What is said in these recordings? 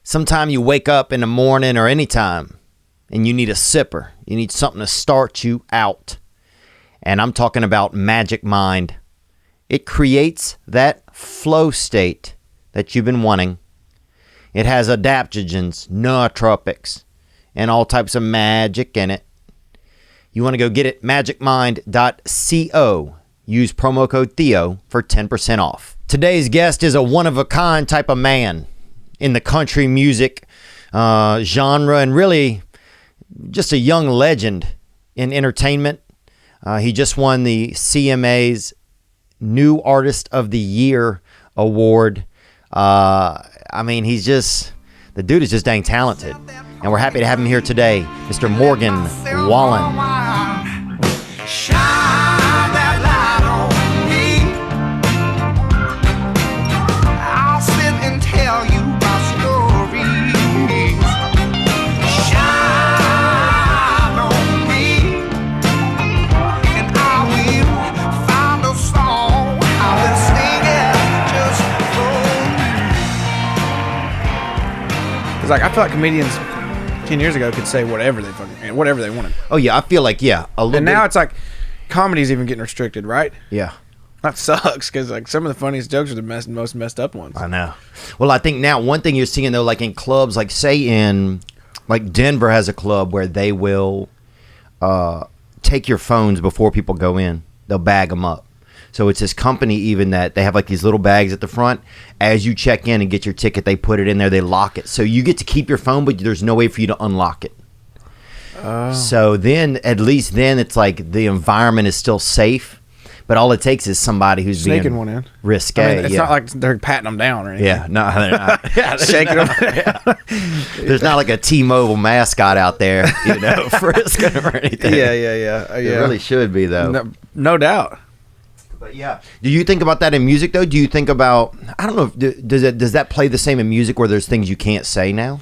Sometime you wake up in the morning or anytime and you need a sipper. You need something to start you out. And I'm talking about Magic Mind. It creates that flow state that you've been wanting. It has adaptogens, nootropics, and all types of magic in it. You want to go get it, magicmind.co. Use promo code Theo for 10% off. Today's guest is a one-of-a-kind type of man in the country music genre, and really just a young legend in entertainment. He just won the CMA's New Artist of the Year award. I mean, the dude is just dang talented. And we're happy to have him here today, Mr. Morgan Wallen. It's like, I feel like comedians 10 years ago could say whatever they wanted. Oh yeah, I feel like a little. And now it's like comedy's even getting restricted, right? Yeah, that sucks because like some of the funniest jokes are the most messed up ones. I know. Well, I think now one thing you're seeing though, like in clubs, like say in like Denver has a club where they will take your phones before people go in. They'll bag them up. So it's this company even that they have like these little bags at the front. As you check in and get your ticket, they put it in there, they lock it. So you get to keep your phone, but there's no way for you to unlock it. Oh. So then, at least then, it's like the environment is still safe, but all it takes is somebody who's sneaking being one in. Risque. I mean, it's not like they're patting them down or anything. Yeah, no, they're not. Shaking them. There's not like a T-Mobile mascot out there, frisking or anything. Yeah. It really should be, though. No doubt. But yeah, do you think about that in music though? Do you think about, I don't know, does that play the same in music where there's things you can't say now?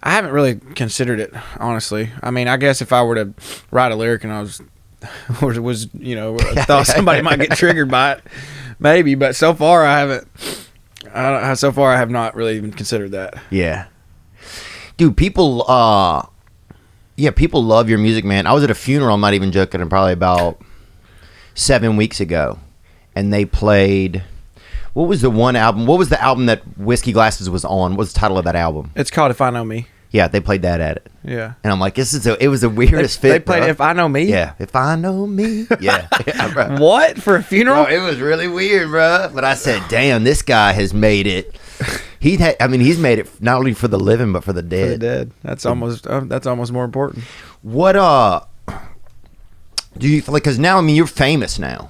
I haven't really considered it, honestly. I mean, I guess if I were to write a lyric and I thought somebody might get triggered by it, maybe. But so far I haven't. So far I have not really even considered that. Yeah, dude, people love your music, man. I was at a funeral, I'm not even joking, and probably about 7 weeks ago, and they played, what was the album that Whiskey Glasses was on? What was the title of that album? It's called If I Know Me. Yeah, they played that at it. Yeah. And I'm like, it was the weirdest fit. They played bro. If I Know Me? Yeah, If I Know Me. Yeah. Bro. What? For a funeral? Bro, it was really weird, bro. But I said, damn, this guy has made it. He's made it not only for the living, but for the dead. For the dead. That's almost more important. What, do you feel like, because now, you're famous now.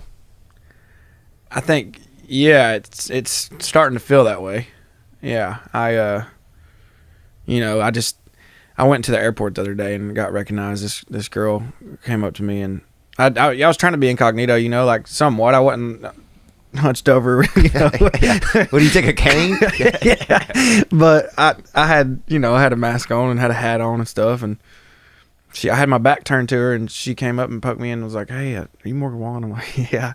I think, yeah, it's starting to feel that way. Yeah, I went to the airport the other day and got recognized. This girl came up to me, and I was trying to be incognito, like somewhat. I wasn't hunched over. What, do you take a cane? Yeah. But I had a mask on and had a hat on and stuff, and I had my back turned to her, and she came up and poked me in and was like, "Hey, are you Morgan Wallen?" I'm like, "Yeah."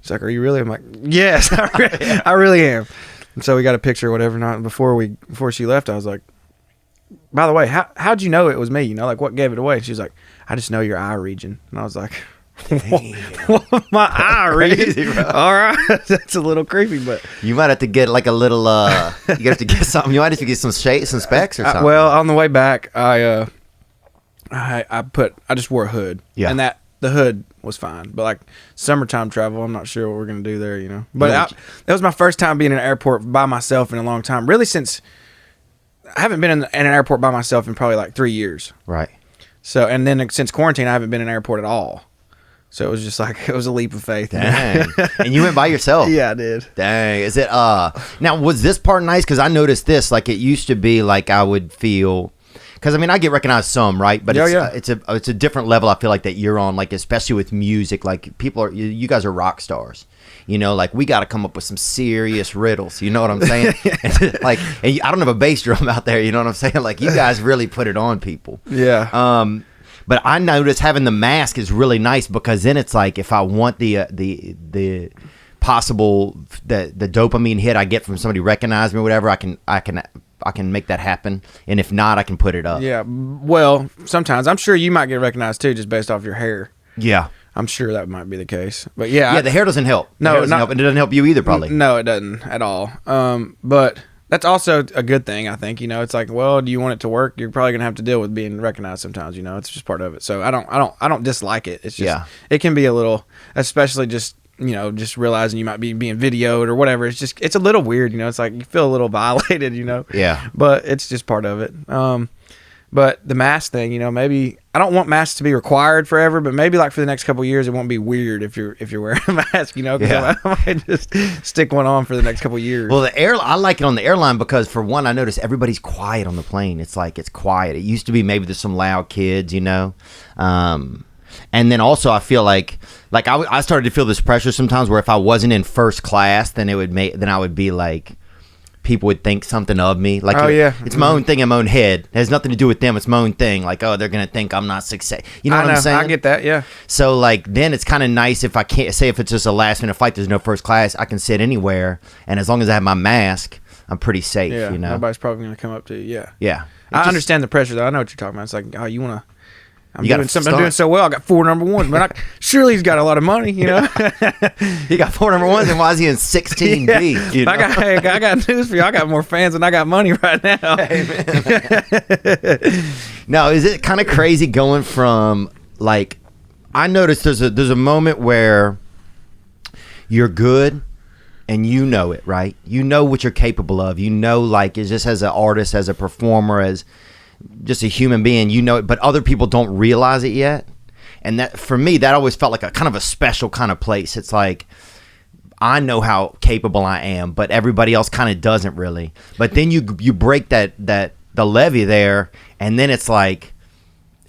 She's like, "Are you really?" I'm like, "Yes, I really am." And so we got a picture or whatever. Not before she left, I was like, "By the way, how'd you know it was me? Like, what gave it away?" And she's like, "I just know your eye region." And I was like, "What, my eye region?" All right, that's a little creepy, but you might have to get like a little. You have to get something. You might have to get some shades, some specs, or something. Well, on the way back, I just wore a hood. Yeah. And the hood was fine. But like summertime travel, I'm not sure what we're going to do there, But that was my first time being in an airport by myself in a long time. Really, since I haven't been in an airport by myself in probably like 3 years. Right. So, and then since quarantine, I haven't been in an airport at all. So it was just like, it was a leap of faith. Dang. And you went by yourself? Yeah, I did. Dang. Is it, now was this part nice? Because I noticed this, like it used to be like I would feel, because I get recognized some, right? But it's a different level. I feel like that you're on, like especially with music. Like you guys are rock stars. Like we got to come up with some serious riddles. You know what I'm saying? and I don't have a bass drum out there. You know what I'm saying? Like you guys really put it on people. Yeah. But I noticed having the mask is really nice because then it's like if I want the possible the dopamine hit I get from somebody recognizing me or whatever, I I can make that happen, and if not, I can put it up. Yeah, well, sometimes I'm sure you might get recognized too, just based off your hair. Yeah, I'm sure that might be the case. But yeah, the hair doesn't help. No, the hair doesn't help, and it doesn't help you either, probably. No, it doesn't at all. But that's also a good thing, I think. It's like, well, do you want it to work? You're probably gonna have to deal with being recognized sometimes. It's just part of it. So I don't dislike it. It's just it can be a little, especially just just realizing you might be being videoed or whatever. It's a little weird. It's like you feel a little violated. Yeah. But it's just part of it. But the mask thing, maybe I don't want masks to be required forever, but maybe like for the next couple of years, it won't be weird if you're wearing a mask, because I might just stick one on for the next couple of years. Well, I like it on the airline because, for one, I notice everybody's quiet on the plane. It's like it's quiet. It used to be maybe there's some loud kids, and then also I feel like I started to feel this pressure sometimes where if I wasn't in first class, then I would be like, people would think something of me. Like, it's my own thing in my own head. It has nothing to do with them. It's my own thing. Like, they're going to think I'm not success. You know what I'm saying? I get that, yeah. So, then it's kind of nice if I can't, say if it's just a last-minute flight, there's no first class, I can sit anywhere, and as long as I have my mask, I'm pretty safe, Nobody's probably going to come up to you, Yeah. I understand the pressure, though. I know what you're talking about. It's like, you want to... I'm doing so well. I got 4 number ones, but surely he's got a lot of money, He got 4 number ones, and why is he in 16B? I got news for you. I got more fans than I got money right now. Hey, now, is it kind of crazy going from I noticed there's a moment where you're good, and you know it, right? You know what you're capable of. It's just as an artist, as a performer, as just a human being, it, but other people don't realize it yet. And that, for me, that always felt like a kind of a special kind of place. It's like, I know how capable I am, but everybody else kind of doesn't really. But then you break the levee there, and then it's like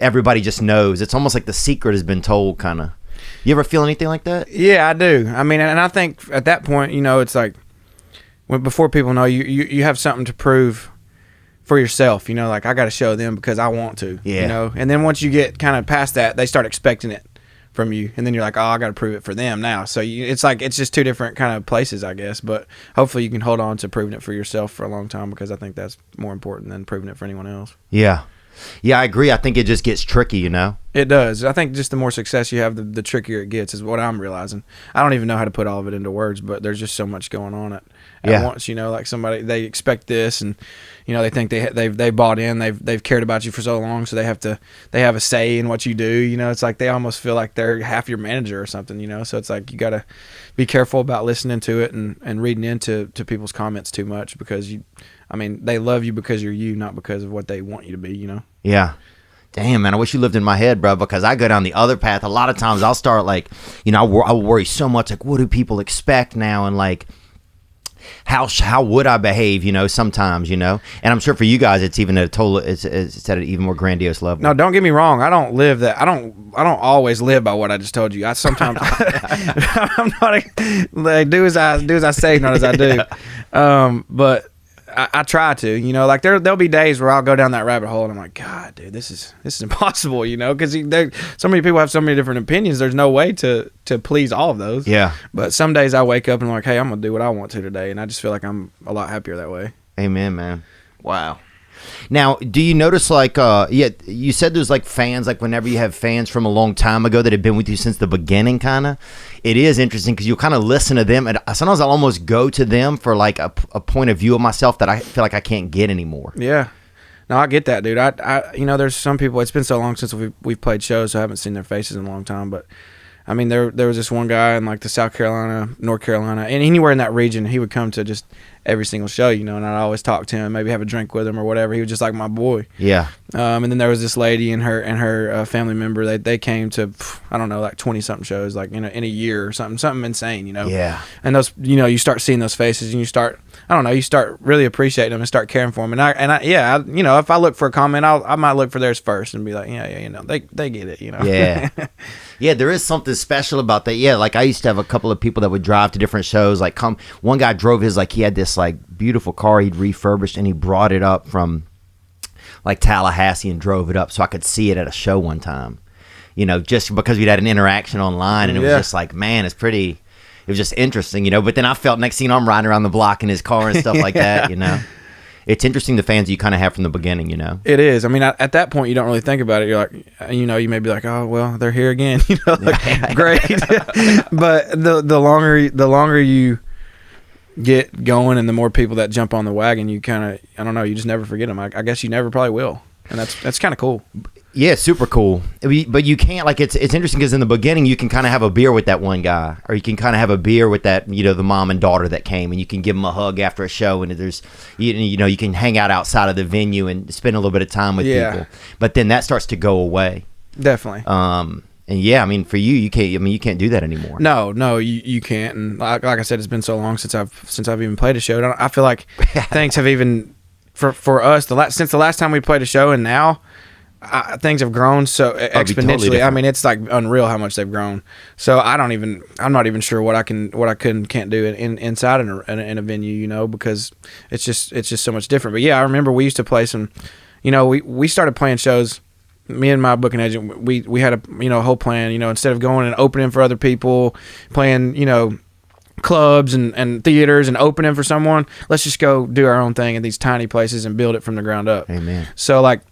everybody just knows. It's almost like the secret has been told, kind of. You ever feel anything like that? Yeah, I do. I mean, and I think at that point, it's like before people know you have something to prove for yourself, I got to show them because I want to, and then once you get kind of past that, they start expecting it from you, and then you're like, I got to prove it for them now. So it's just 2 different kind of places, I guess, but hopefully you can hold on to proving it for yourself for a long time, because I think that's more important than proving it for anyone else. Yeah, I agree. I think it just gets tricky, It does. I think just the more success you have, the trickier it gets, is what I'm realizing. I don't even know how to put all of it into words, but there's just so much going on at once. Like somebody, they expect this, and they think they bought in. They've cared about you for so long, so they have a say in what you do. It's like they almost feel like they're half your manager or something. So it's like you got to be careful about listening to it and reading into people's comments too much, because they love you because you're you, not because of what they want you to be. Yeah. Damn, man, I wish you lived in my head, bro, because I go down the other path. A lot of times I'll start I worry so much, what do people expect now? And how would I behave, sometimes, and I'm sure for you guys, it's even it's at an even more grandiose level. No, don't get me wrong. I don't live that. I don't always live by what I just told you. I sometimes, I'm not do as I say, not as I do. But I try to, there'll be days where I'll go down that rabbit hole and I'm like, God, dude, this is impossible, because so many people have so many different opinions. There's no way to please all of those. Yeah. But some days I wake up and I'm like, hey, I'm gonna do what I want to today, and I just feel like I'm a lot happier that way. Amen, man. Wow. Now, do you notice you said there's fans, whenever you have fans from a long time ago that have been with you since the beginning, kind of, it is interesting because you kind of listen to them, and sometimes I'll almost go to them for a point of view of myself that I feel like I can't get anymore. Yeah. No, I get that, dude. I there's some people, it's been so long since we've played shows, so I haven't seen their faces in a long time, but there was this one guy in the South Carolina, North Carolina, and anywhere in that region, he would come to just every single show, and I'd always talk to him, maybe have a drink with him or whatever. He was just like my boy. Yeah. And then there was this lady and her family member. They came to, I don't know, 20-something shows, in a year or something insane, Yeah. And those, you start seeing those faces, and you start, I don't know, you start really appreciating them and start caring for them. And I if I look for a comment, I might look for theirs first and be like, they get it, Yeah. Yeah, there is something special about that. Yeah, I used to have a couple of people that would drive to different shows. One guy drove his, he had this beautiful car he'd refurbished, and he brought it up from Tallahassee and drove it up so I could see it at a show one time. Just because we'd had an interaction online, and it was just man, it's pretty. It was just interesting, But then I felt next thing I'm riding around the block in his car and stuff like that, it's interesting the fans you kind of have from the beginning, you know. It is. I mean, at that point, you don't really think about it. You're like, you know, you may be like, oh well, they're here again. You know, like, great. But the longer you get going, and the more people that jump on the wagon, you kind of, I don't know, you just never forget them. I guess you never probably will, and that's kind of cool. Yeah, super cool. But you can't, like, it's interesting because in the beginning you can kind of have a beer with that one guy, or you can kind of have a beer with that, you know, the mom and daughter that came, and you can give them a hug after a show, and there's, you know, you can hang out outside of the venue and spend a little bit of time with people. But then that starts to go away. Definitely. And yeah, I mean, for you, you can't. I mean, you can't do that anymore. No, you can't. And like I said, it's been so long since I've even played a show. I feel like things have even for us since the last time we played a show, and now. Things have grown so exponentially. Totally I mean, it's like unreal how much they've grown. So I'm not even sure what I can't do inside in a venue, you know, because it's just so much different. But yeah, I remember we used to play some, you know, we started playing shows. Me and my booking agent, we had a whole plan, you know, instead of going and opening for other people, playing, you know, clubs and theaters and opening for someone, let's just go do our own thing in these tiny places and build it from the ground up. Amen. So like,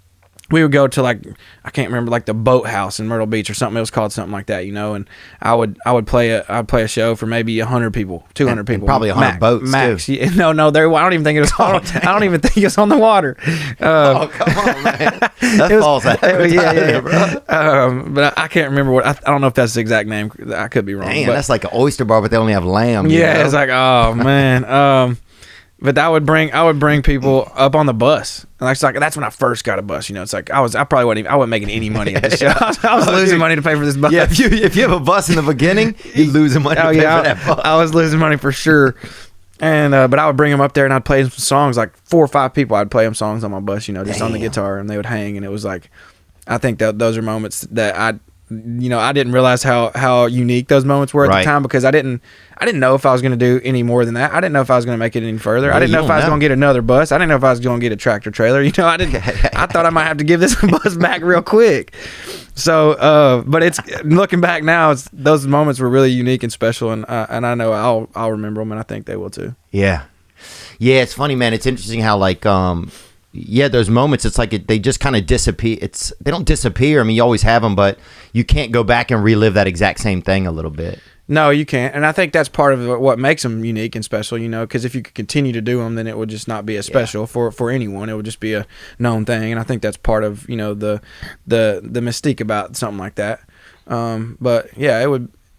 we would go to, like, I can't remember, like the Boathouse in Myrtle Beach or something. It was called something like that, you know. And I'd play a show for maybe 100 people, 200 people, and probably 100 boats max. too. Yeah, no, I don't even think it was. I don't even think it was on the water. Oh, come on, man! That falls out. Yeah. But I can't remember what. I don't know if that's the exact name. I could be wrong. Man, that's like an oyster bar, but they only have lamb. Yeah, you know? It's like, oh man. But I would bring people up on the bus, and that's when I first got a bus. You know, it's like I wasn't making any money at this show. I was losing money to pay for this bus. Yeah, if you have a bus in the beginning, you're losing money to pay for that bus. I was losing money for sure. And but I would bring them up there, and I'd play them some songs, like 4 or 5 people. I'd play them songs on my bus, you know, just on the guitar, and they would hang, and it was like, I think that those are moments that I didn't realize how unique those moments were at the time, because I didn't know if I was going to do any more than that. I didn't know if I was going to make it any further. Yeah, I didn't know if I was going to get another bus. I didn't know if I was going to get a tractor trailer. You know, I thought I might have to give this bus back real quick. So, but it's looking back now, those moments were really unique and special, and I know I'll remember them, and I think they will too. Yeah, it's funny, man. It's interesting how like those moments, it's like they just kind of disappear. They don't disappear. I mean, you always have them, but you can't go back and relive that exact same thing a little bit. No, you can't. And I think that's part of what makes them unique and special, you know, because if you could continue to do them, then it would just not be as special for anyone. It would just be a known thing. And I think that's part of, you know, the mystique about something like that. But yeah,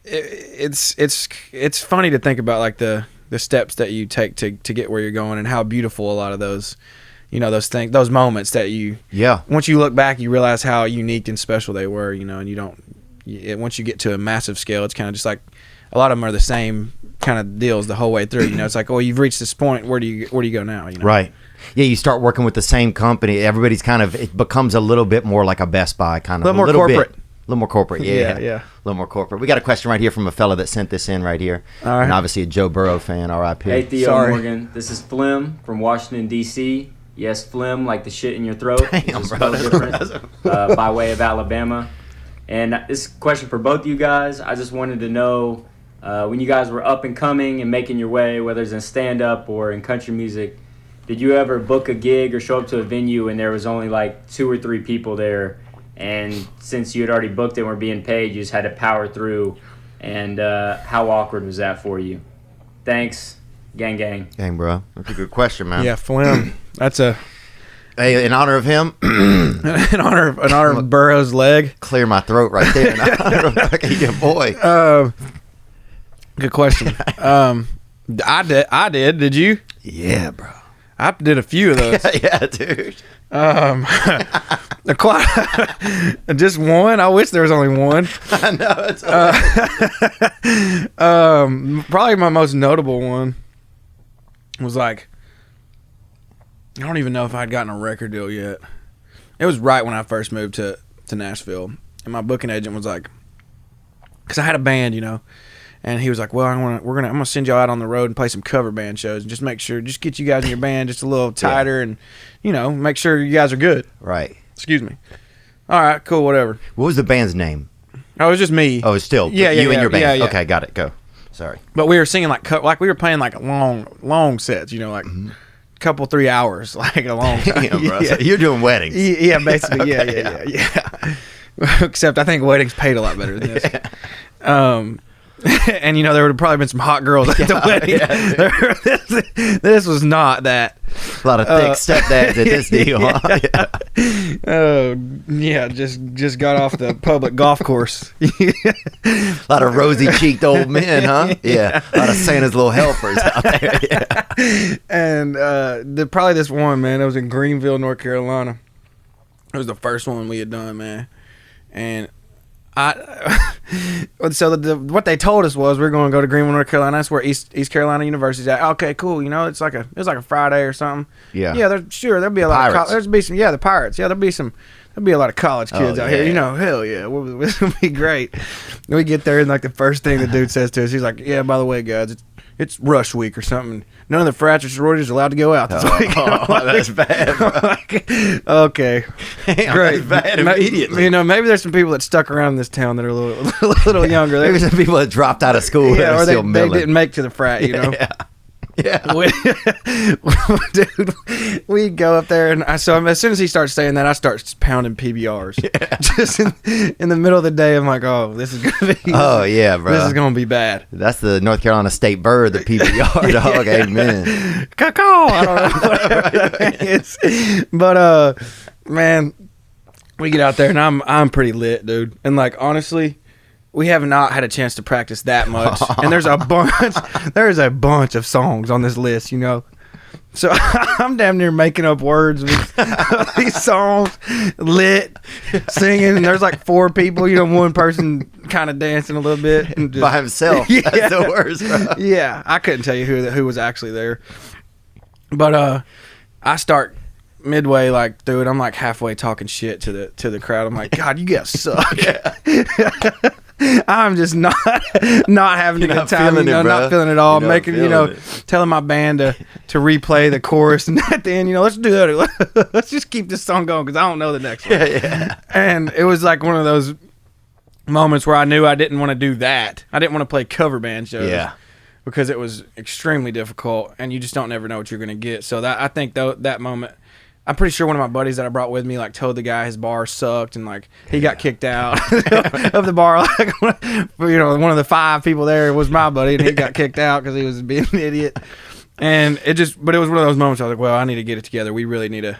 it's funny to think about, like the steps that you take to get where you're going, and how beautiful a lot of those, you know, those moments that once you look back, you realize how unique and special they were, you know, and once you get to a massive scale, it's kind of just like, a lot of them are the same kind of deals the whole way through, you know. It's like, oh, you've reached this point, where do you go now, you know? Right. Yeah, you start working with the same company, everybody's it becomes a little bit more like a Best Buy kind of, a little more corporate. A little more corporate, yeah. A little more corporate. We got a question right here from a fella that sent this in right here. All right. And obviously a Joe Burrow fan, R.I.P. Hey, Theo. Sorry. Morgan. This is Flim from Washington, D.C. Yes, phlegm, like the shit in your throat. Damn, It's bro. different, by way of Alabama. And this question for both you guys. I just wanted to know, when you guys were up and coming and making your way, whether it's in stand-up or in country music, did you ever book a gig or show up to a venue and there was only like 2 or 3 people there, and since you had already booked it and were being paid, you just had to power through? And how awkward was that for you? Thanks. Gang, gang. Gang, bro. That's a good question, man. Yeah, phlegm. That's a... Hey, in honor of him, in honor of Burrow's leg. Clear my throat right there. In honor of your boy. Good question. I did. Did you? Yeah, bro. I did a few of those. Yeah, dude. Just one. I wish there was only one. I know. It's probably my most notable one was like, I don't even know if I'd gotten a record deal yet. It was right when I first moved to Nashville, and my booking agent was like, because I had a band, you know, and he was like, well, I'm gonna send y'all out on the road and play some cover band shows, and just get you guys in your band just a little tighter, and, you know, make sure you guys are good. Right. Excuse me. All right, cool, whatever. What was the band's name? Oh, it was just me. Oh, it's still you and your band. Yeah. Okay, got it. Go. Sorry. But we were singing like we were playing like long sets, you know, like couple 3 hours, like a long time. Damn, bro. So you're doing weddings. Yeah, basically. Yeah. Except I think weddings paid a lot better than this. And there would have probably been some hot girls at the wedding. This was not that. A lot of thick stepdads at this deal. Huh? Oh yeah, just got off the public golf course. A lot of rosy cheeked old men, huh? Yeah. A lot of Santa's little helpers out there. Yeah. And probably this one, man, it was in Greenville, North Carolina. It was the first one we had done, man. And what they told us was we're going to go to Greenville, North Carolina. That's where East Carolina University's at. Okay, cool. It was like a Friday or something. Yeah. Yeah, there'll be a lot of there'll be some the Pirates. Yeah, there'll be a lot of college kids out here. Hell yeah, it'll be great. We get there and like the first thing the dude says to us, he's like, "Yeah, by the way, guys, it's rush week or something. None of the frats or sororities are allowed to go out this week." That's bad, bro. Okay. Damn, great. That's bad immediately. Maybe there's some people that stuck around in this town that are a little younger. Maybe some people that dropped out of school that are or still they milling. didn't make to the frat, Yeah. Dude, we go up there, and as soon as he starts saying that, I start pounding PBRs. Yeah. Just in the middle of the day, I'm like, oh, this is gonna be. Oh yeah, bro. This is gonna be bad. That's the North Carolina State bird, the PBR dog. Amen. Caw. I don't know whatever that is, but man, we get out there, and I'm pretty lit, dude. And like honestly, we have not had a chance to practice that much, and there's a bunch of songs on this list, So I'm damn near making up words of these songs, lit, singing, and there's like 4 people, one person kind of dancing a little bit and just, by himself. Yeah. That's the worst, bro. Yeah, I couldn't tell you who was actually there, but I start midway, like, dude, I'm like halfway talking shit to the crowd. I'm like, God, you guys suck. I'm just not having a good time, not feeling it all. Telling my band to replay the chorus, and at the end, let's do that. Let's just keep this song going because I don't know the next one. Yeah. And it was like one of those moments where I knew I didn't want to do that. I didn't want to play cover band shows. Yeah. Because it was extremely difficult, and you just don't never know what you're going to get. So I think that moment. I'm pretty sure one of my buddies that I brought with me like told the guy his bar sucked, and like he got kicked out of the bar. Like one of the 5 people there was my buddy, and he got kicked out because he was being an idiot. And but it was one of those moments I was like, well, I need to get it together. We really need to.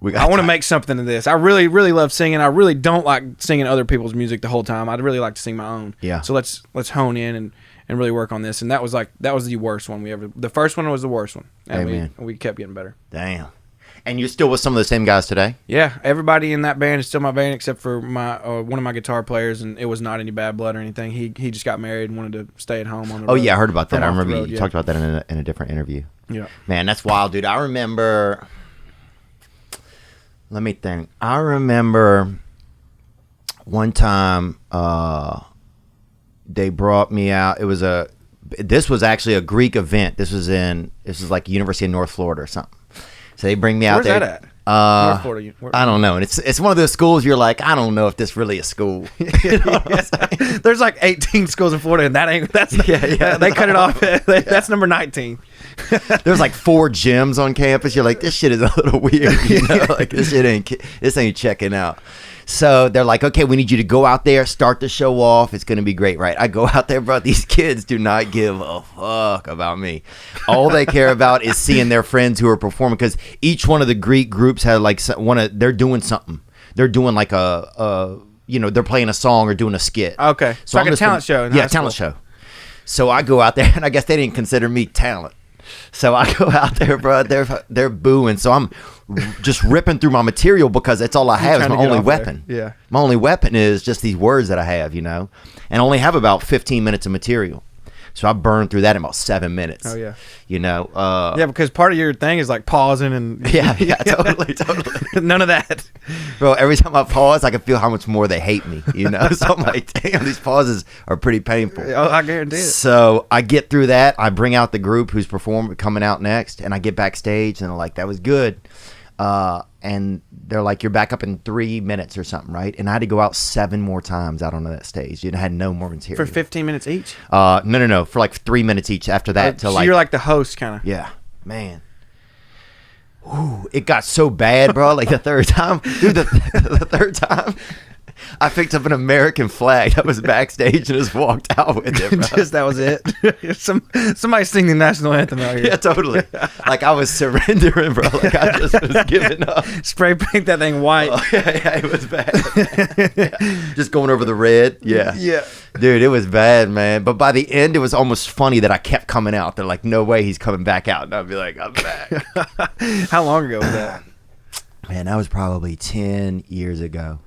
I want to make something of this. I really, really love singing. I really don't like singing other people's music the whole time. I'd really like to sing my own. Yeah. So let's hone in and really work on this. And that was the worst one we ever. The first one was the worst one, and we kept getting better. Damn. And you're still with some of the same guys today? Yeah, everybody in that band is still my band except for my one of my guitar players, and it was not any bad blood or anything. He just got married and wanted to stay at home on the road. Oh yeah, I heard about that. I remember you yeah. talked about that in a different interview. Yeah. Man, that's wild, dude. I remember. Let me think. I remember one time they brought me out. This was actually a Greek event. This was like University of North Florida or something. So they bring me out there. Where's that at? North Florida. I don't know. And it's one of those schools you're like, I don't know if this really is school. There's like 18 schools in Florida, and that's they cut it off. That's number 19. There's like 4 gyms on campus. You're like, this shit is a little weird. Like this ain't checking out. So they're like, okay, we need you to go out there, start the show off. It's going to be great, right? I go out there, bro. These kids do not give a fuck about me. All they care about is seeing their friends who are performing, because each one of the Greek groups had like they're doing something. They're doing like they're playing a song or doing a skit. Okay. So like a talent show. Yeah, talent show. So I go out there, and I guess they didn't consider me talent. So I go out there, bro. They're booing. So I'm just ripping through my material because that's all I have. Is my only weapon. There. Yeah. My only weapon is just these words that I have, and I only have about 15 minutes of material. So I burned through that in about 7 minutes. Oh yeah. Yeah, because part of your thing is like pausing and yeah, totally. None of that. Bro, every time I pause, I can feel how much more they hate me, So I'm like, damn, these pauses are pretty painful. Oh, I guarantee it. So I get through that. I bring out the group who's coming out next, and I get backstage, and they're like, that was good. And they're like, you're back up in 3 minutes or something, right? And I had to go out 7 more times out on that stage. I had no more material. For 15 minutes each? No. For like 3 minutes each after that. So you're like the host, kind of. Yeah, man. it got so bad, bro. Like the third time, dude, the third time, I picked up an American flag that was backstage and just walked out with it, bro. Just that was it. Somebody sing the national anthem out here. Yeah, totally. Like I was surrendering, bro. Like I just was giving up. Spray paint that thing white. Oh, yeah, it was bad. Yeah. Just going over the red. Yeah. Yeah. Dude, it was bad, man. But by the end, it was almost funny that I kept coming out. They're like, no way he's coming back out. And I'd be like, I'm back. How long ago was that? Man, that was probably 10 years ago.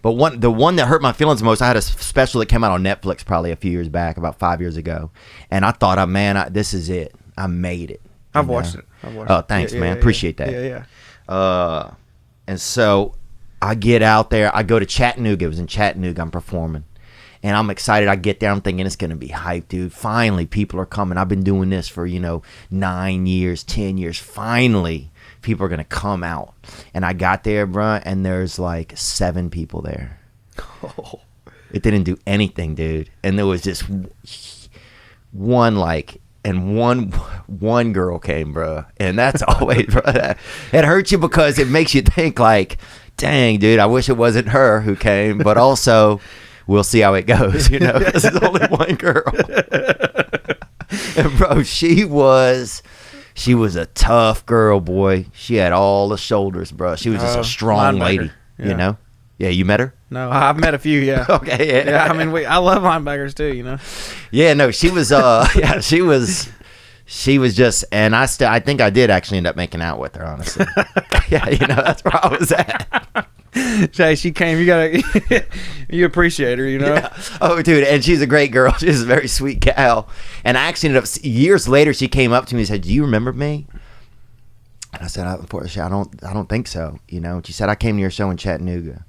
But the one that hurt my feelings the most, I had a special that came out on Netflix probably a few years back, about 5 years ago. And I thought, this is it. I made it. I've watched it. Oh, thanks, man. Appreciate that. Yeah. And so I get out there. I go to Chattanooga. It was in Chattanooga. I'm performing. And I'm excited. I get there. I'm thinking it's going to be hype, dude. Finally, people are coming. I've been doing this for, 9 years, 10 years. Finally, people are going to come out. And I got there, bro, and there's like 7 people there. Oh. It didn't do anything, dude. And there was just one girl came, bro. And that's always, bro. It hurts you because it makes you think like, dang, dude, I wish it wasn't her who came. But also, we'll see how it goes, because it's only one girl. And, bro, she was a tough girl, boy. She had all the shoulders, bro. She was just a strong lady, Yeah, you met her? No, I've met a few, yeah. Okay, yeah. I mean, I love linebackers too, Yeah, no, she was, she was just, and I think I did actually end up making out with her, honestly. Yeah, that's where I was at. Jay, she came. You appreciate her, Yeah. Oh, dude, and she's a great girl. She's a very sweet gal. And I actually ended up years later. She came up to me and said, "Do you remember me?" And I said, "Unfortunately, I don't think so." And she said, "I came to your show in Chattanooga."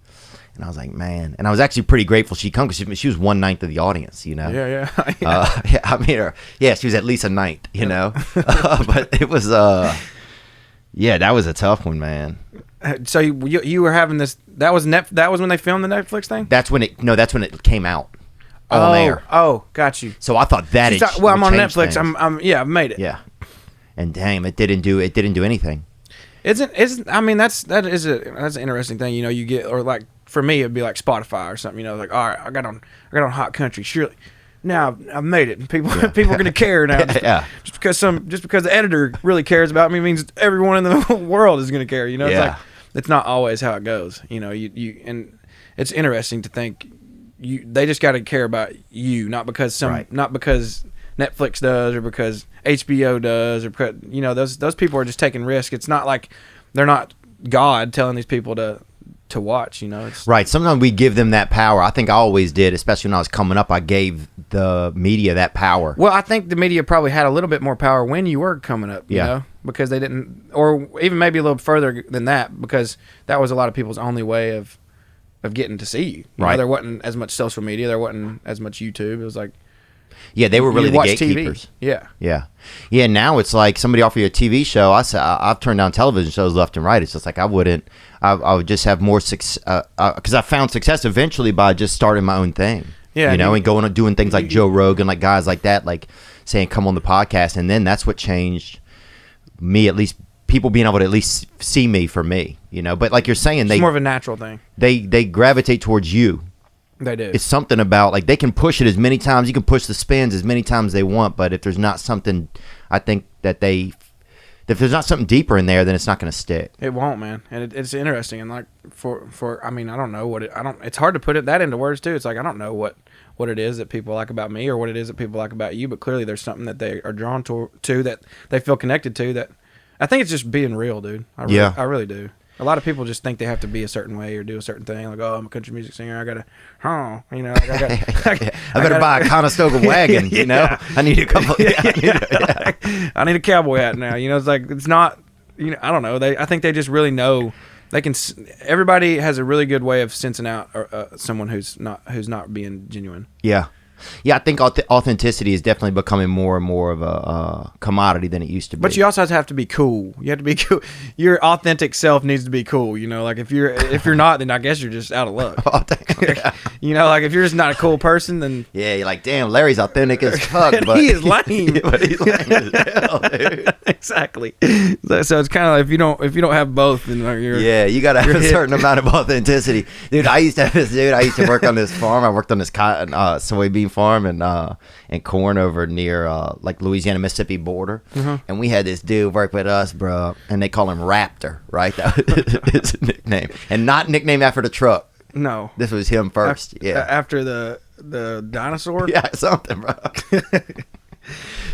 And I was like, "Man," and I was actually pretty grateful she come because she was 1/9 of the audience. Yeah. I mean her. Yeah, she was at least a ninth. But it was yeah, that was a tough one, man. So you were having this. That was when they filmed the Netflix thing. That's when it came out on air. Oh, got you. So I thought that I'm on Netflix. Things. I've made it. Yeah, and damn, it didn't do anything. Isn't I mean that's an interesting thing. You get, or like for me it'd be like Spotify or something. Like, all right, I got on Hot Country. Surely now I've made it. People are going to care now. Just because the editor really cares about me means everyone in the world is going to care. It's like, it's not always how it goes. You and it's interesting to think they just got to care about you, not because Netflix does or because HBO does or because those people are just taking risks. It's not like they're not God telling these people to watch. It's right. Sometimes we give them that power. I think I always did, especially when I was coming up. I gave the media that power. Well, I think the media probably had a little bit more power when you were coming up. You know, because they didn't, or even maybe a little further than that, because that was a lot of people's only way of getting to see you. Right. There wasn't as much social media. There wasn't as much YouTube. It was like, yeah, they were really the gatekeepers. TV. Yeah. Now it's like somebody offer you a TV show. I've turned down television shows left and right. It's just like I would just have more success because I found success eventually by just starting my own thing. Yeah, and going and doing things like Joe Rogan, like guys like that, like saying come on the podcast, and then that's what changed me. At least people being able to at least see me for me. But like you're saying, it's more of a natural thing. They gravitate towards you. They do. It's something about, like, they can push it as many times. You can push the spins as many times they want, but if there's not something, I think that if there's not something deeper in there, then it's not going to stick. It won't, man. And it's interesting. And like I mean, I don't know what it's hard to put that into words too. It's like, I don't know what it is that people like about me or what it is that people like about you, but clearly there's something that they are drawn to that they feel connected to. That I think it's just being real, dude. I really do. A lot of people just think they have to be a certain way or do a certain thing. Like, oh, I'm a country music singer. I gotta, I better buy a Conestoga wagon. I need a couple. I need a cowboy hat now. It's like, it's not. I don't know. I think they just really know. They can. Everybody has a really good way of sensing out someone who's not being genuine. Yeah. Yeah, I think authenticity is definitely becoming more and more of a commodity than it used to be. But you also have to be cool. You have to be cool. Your authentic self needs to be cool. You know, like if you're not, then I guess you're just out of luck. Yeah. You know, like if you're just not a cool person, then Yeah, you're like, damn, Larry's authentic as fuck, but he is lame. but he's lame as hell, dude. Exactly. So it's kind of like if you don't have both, then you're Yeah, you gotta have you're a hit. certain amount of authenticity, dude. I used to have this dude. I used to work on this farm. I worked on this cotton soybean farm and corn over near like Louisiana Mississippi border, and we had this dude work with us, bro, and they call him Raptor, right? That was his nickname, and not nicknamed after the truck. No. This was him first. Yeah, After the dinosaur. yeah, something, bro.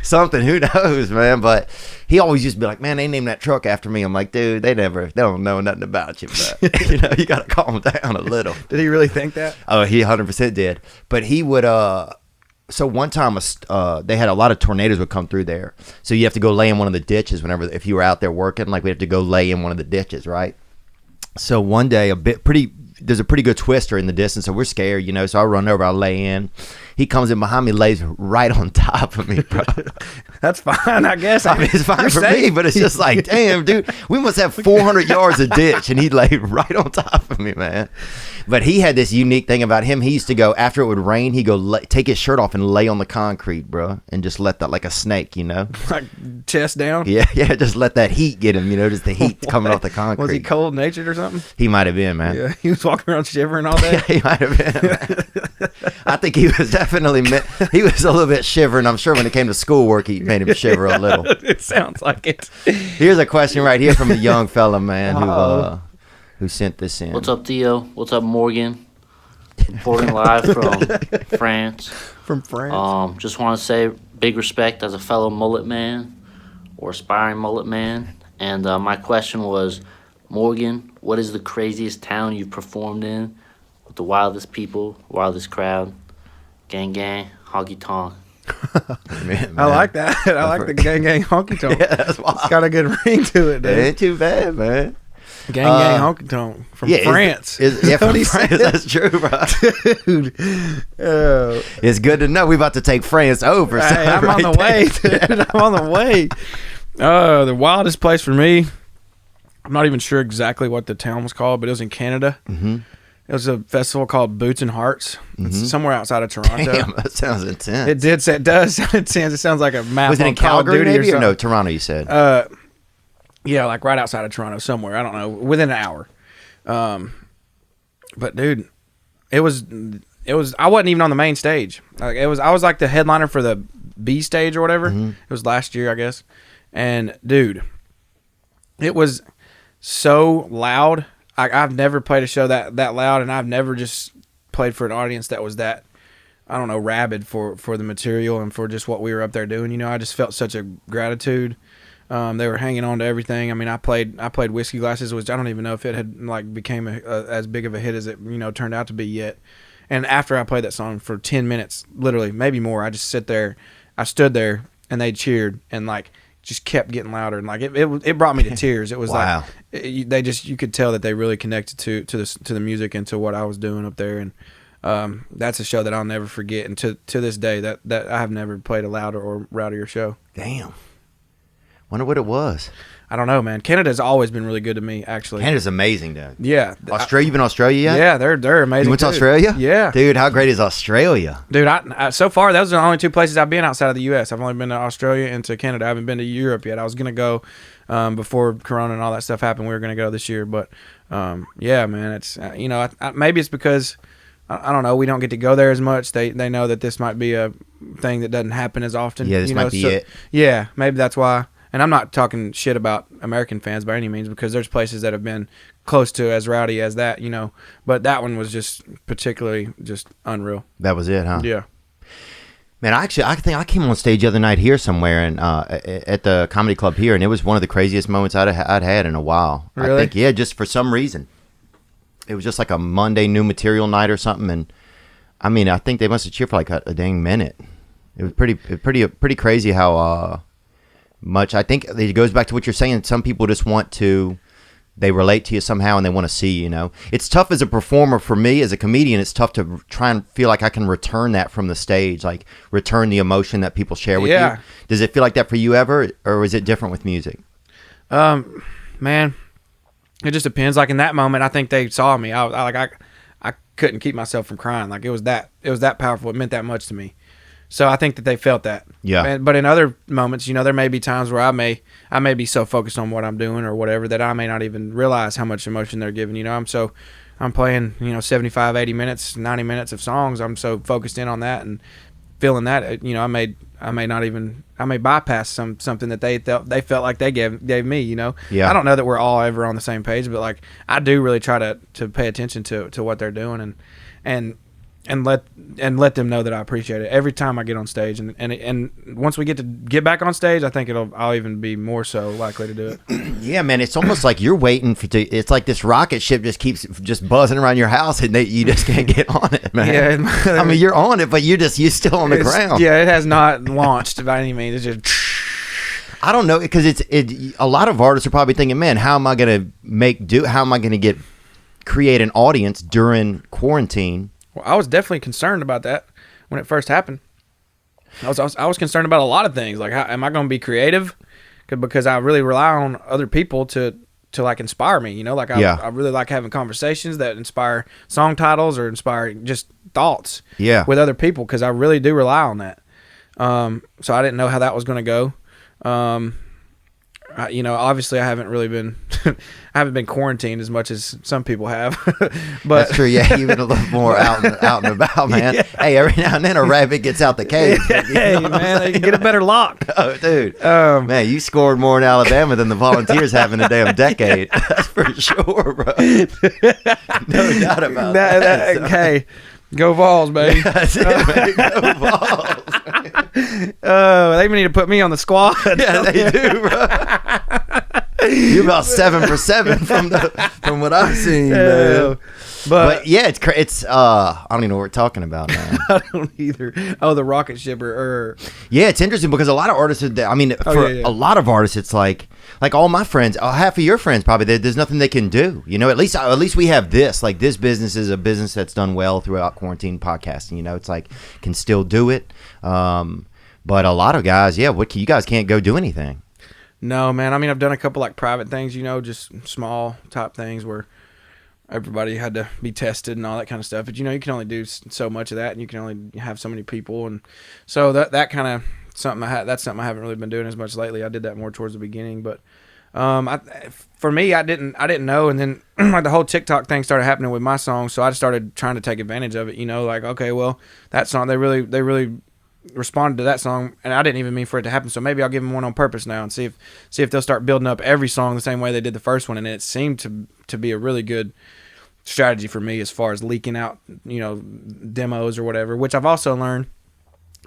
Something, who knows, man? But he always used to be like, man, they named that truck after me. I'm like, dude, they don't know nothing about you, but you know, you gotta calm down a little. Did he really think that? Oh, he 100% did. But he would so one time they had a lot of tornadoes would come through there, so you have to go lay in one of the ditches if you were out there working. Like, we have to go lay in one of the ditches, right? So one day there's a pretty good twister in the distance, so we're scared, you know. So I run over, I lay in. He comes in behind me, lays right on top of me, bro. That's fine, I guess. I mean, it's fine you're for safe. me, but it's just like, damn, dude, we must have 400 yards of ditch, and he laid right on top of me, man. But he had this unique thing about him. He used to go, after it would rain, he'd go take his shirt off and lay on the concrete, bro, and just let that, like a snake, you know? Like chest down. Yeah, just let that heat get him, you know, just the heat coming off the concrete. Was he cold natured or something? He might have been, man. Yeah, he was walking around shivering all day. He might have been, man. I think he was definitely, he was a little bit shivering. I'm sure when it came to schoolwork, he made him shiver a little. It sounds like it. Here's a question right here from a young fella, man, who sent this in. What's up, Theo? What's up, Morgan? Reporting live from France. From France. Just want to say big respect as a fellow mullet man or aspiring mullet man. And my question was, Morgan, what is the craziest town you've performed in with the wildest people, wildest crowd? Gang, gang, honky tonk. Man, I like that. I like the gang gang honky tonk. Yeah, that's wild. It's got a good ring to it, It dude. ain't too bad, man. Gang gang honky tonk from France. From France. That's true, bro. Dude. It's good to know we about to take France over. Hey, I'm on the way, dude. I'm on the way. The wildest place for me, I'm not even sure exactly what the town was called, but it was in Canada. Mm-hmm. It was a festival called Boots and Hearts. It's somewhere outside of Toronto. Damn, that sounds intense. It does sound intense. It sounds like a map Was it on in Call of Calgary, Duty maybe? or Or no, something. Toronto, you said. Yeah, like right outside of Toronto somewhere. I don't know, within an hour. But dude, it was I wasn't even on the main stage. Like I was like the headliner for the B stage or whatever. It was last year, I guess. And dude, it was so loud. I've never played a show that loud, and I've never just played for an audience that was that, I don't know, rabid for the material and for just what we were up there doing. You know, I just felt such a gratitude. They were hanging on to everything. I mean, I played Whiskey Glasses, which I don't even know if it had like became as big of a hit as it turned out to be yet. And after I played that song for 10 minutes, literally maybe more, I just stood there, and they cheered and like just kept getting louder, and like it brought me to tears. It was Wow. like you could tell that they really connected to the music and to what I was doing up there, and that's a show that I'll never forget. And to this day, that I have never played a louder or rowdier show. Damn. Wonder what it was. I don't know, man. Canada's always been really good to me, actually. Canada's amazing, dude. Yeah. Australia, you been to Australia yet? Yeah, they're amazing. You went to too. Australia? Yeah. Dude, how great is Australia? Dude, I so far, those are the only two places I've been outside of the U.S. I've only been to Australia and to Canada. I haven't been to Europe yet. I was going to go before Corona and all that stuff happened. We were going to go this year. But, yeah, man, it's, maybe it's because, I don't know, we don't get to go there as much. They know that this might be a thing that doesn't happen as often. Yeah, this might be it. Yeah, maybe that's why. And I'm not talking shit about American fans by any means, because there's places that have been close to as rowdy as that, But that one was just particularly just unreal. That was it, huh? Yeah. Man, I think I came on stage the other night here somewhere and at the comedy club here, and it was one of the craziest moments I'd had in a while. Really? I think, yeah, just for some reason. It was just like a Monday new material night or something, and I mean, I think they must have cheered for like a dang minute. It was pretty crazy how much. I think it goes back to what you're saying. Some people just want to they relate to you somehow and they want to see you. You know, it's tough as a performer for me as a comedian. It's tough to try and feel like I can return that from the stage, like return the emotion that people share with you. Does it feel like that for you ever, or is it different with music? Man, it just depends. Like in that moment, I think they saw me. I couldn't keep myself from crying. Like it was that powerful. It meant that much to me. So I think that they felt that. Yeah. But in other moments, you know, there may be times where I may be so focused on what I'm doing or whatever that I may not even realize how much emotion they're giving. You know, I'm playing, you know, 75, 80 minutes, 90 minutes of songs. I'm so focused in on that and feeling that, you know, I may bypass something that they felt like they gave me, you know. Yeah. I don't know that we're all ever on the same page, but like I do really try to pay attention to what they're doing and let them know that I appreciate it every time I get on stage, and once we get back on stage, I think I'll even be more so likely to do it. Yeah, man, it's almost like you're waiting it's like this rocket ship just keeps just buzzing around your house and you just can't get on it, man. Yeah, I mean, you're on it, but you're still on the ground. Yeah, it has not launched by any means. It's just I don't know, because a lot of artists are probably thinking, man, how am I going to create an audience during quarantine? Well, I was definitely concerned about that when it first happened. I was concerned about a lot of things. Like, how am I going to be creative? Because I really rely on other people to like inspire me. You know, like I really like having conversations that inspire song titles or inspire just thoughts. With other people, because I really do rely on that. So I didn't know how that was going to go. You know, obviously I haven't really been I haven't been quarantined as much as some people have. But that's true. Yeah, you've been a little more out and about, man. Yeah. Hey, every now and then a rabbit gets out the cage. Hey, man, they can get a better lock. Oh, dude. Man, you scored more in Alabama than the Volunteers have in a damn decade. That's for sure, bro. No doubt about that. So. Hey, go Vols, baby. That's it, man. Go Vols. They even need to put me on the squad. Yeah, they do, bro. You're about 7 for 7 from what I've seen, man. But yeah, it's I don't even know what we're talking about, man. I don't either. Oh, the rocket ship or yeah, it's interesting because a lot of artists a lot of artists, it's like all my friends, half of your friends probably, there's nothing they can do. You know, at least we have this. Like, this business is a business that's done well throughout quarantine podcasting. You know, it's like can still do it. But a lot of guys, you guys can't go do anything. No, man. I mean, I've done a couple like private things, you know, just small type things where everybody had to be tested and all that kind of stuff. But, you know, you can only do so much of that, and you can only have so many people. And so that kind of something that's something I haven't really been doing as much lately. I did that more towards the beginning, but for me, I didn't know. And then like the whole TikTok thing started happening with my song. So I just started trying to take advantage of it, you know, like, okay, well, that song, they really responded to that song, and I didn't even mean for it to happen, so maybe I'll give them one on purpose now and see if they'll start building up every song the same way they did the first one. And it seemed to be a really good strategy for me as far as leaking out, you know, demos or whatever, which I've also learned.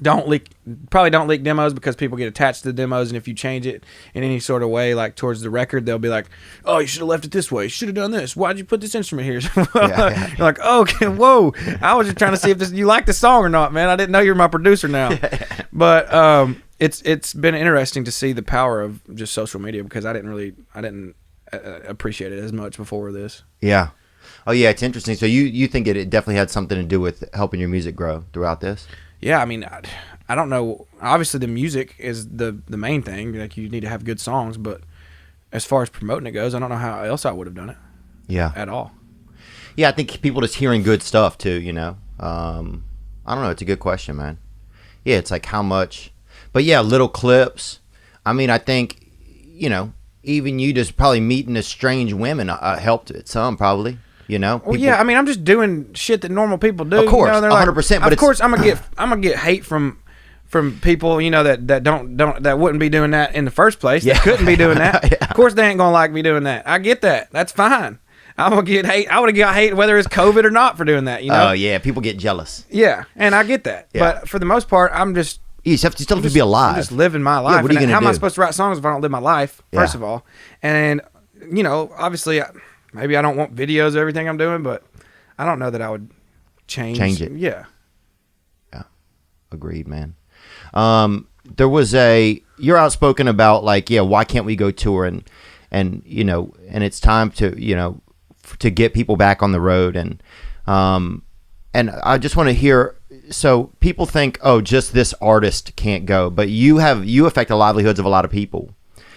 Don't leak demos, because people get attached to the demos, and if you change it in any sort of way, like towards the record, they'll be like, "Oh, you should have left it this way. You should have done this. Why'd you put this instrument here?" You're like, "Oh, okay, whoa! I was just trying to see if you like the song or not, man. I didn't know you were my producer now." But it's been interesting to see the power of just social media, because I didn't appreciate it as much before this. Yeah. Oh yeah, it's interesting. So you think it definitely had something to do with helping your music grow throughout this? Yeah, I mean, I don't know. Obviously, the music is the main thing. Like, you need to have good songs, but as far as promoting it goes, I don't know how else I would have done it. Yeah. At all. Yeah, I think people just hearing good stuff too, you know. I don't know. It's a good question, man. Yeah, it's like how much. But yeah, little clips. I mean, I think, you know, even you just probably meeting the strange women helped it some, probably. You know, well, yeah. I mean, I'm just doing shit that normal people do. Of course, you know, 100%. But of course, I'm gonna get hate from people, you know, that wouldn't be doing that in the first place. Yeah. That couldn't be doing that. Yeah. Of course, they ain't gonna like me doing that. I get that. That's fine. I'm gonna get hate. I would have got hate whether it's COVID or not for doing that. You know. Oh yeah, people get jealous. Yeah, and I get that. Yeah. But for the most part, I'm just. You still have to be alive. I'm just living my life. Yeah, what are you gonna do? How am I supposed to write songs if I don't live my life? First of all, and you know, obviously, maybe I don't want videos of everything I'm doing, but I don't know that I would change it. Yeah. Agreed, man. There was you're outspoken about, like, yeah, why can't we go tour? and and it's time to to get people back on the road, and I just want to hear. So people think, oh, just this artist can't go, but you affect the livelihoods of a lot of people,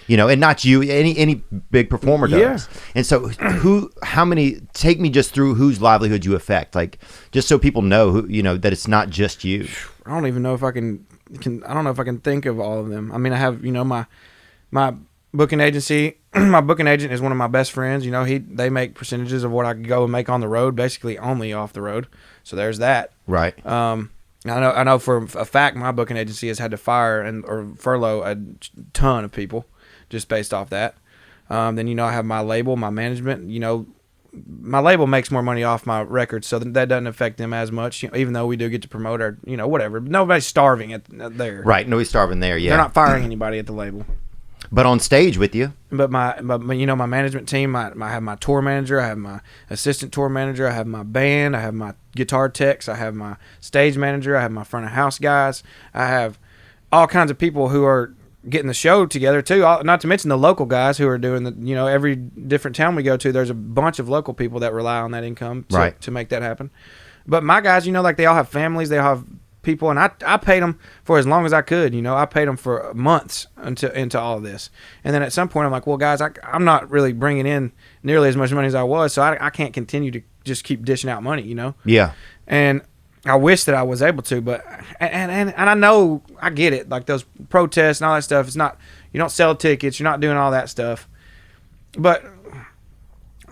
and not you, any big performer does. Yeah. And so how many, take me just through whose livelihood you affect, like just so people know that it's not just you. I don't even know if I can I don't know if I can think of all of them. I mean, I have, my booking agency. My booking agent is one of my best friends. They make percentages of what I could go and make on the road, basically only off the road. So there's that. Right. I know for a fact my booking agency has had to fire or furlough a ton of people just based off that. Then I have my label, my management. My label makes more money off my records, so that doesn't affect them as much. Even though we do get to promote our, whatever. Nobody's starving at there. Right. Nobody's starving there. Yeah. They're not firing anybody at the label. But on stage with you. But my management team, I have my tour manager, I have my assistant tour manager, I have my band, I have my guitar techs, I have my stage manager, I have my front of house guys, I have all kinds of people who are getting the show together too. Not to mention the local guys who are doing every different town we go to. There's a bunch of local people that rely on that income to make that happen. But my guys, they all have families, they all have people, and I paid them for as long as I could. I paid them for months into all of this, and then at some point I'm like, well, guys, I'm not really bringing in nearly as much money as I was, so I can't continue to just keep dishing out money. Yeah. And I wish that I was able to, but and I know I get it, like those protests and all that stuff. It's not, you don't sell tickets, you're not doing all that stuff, but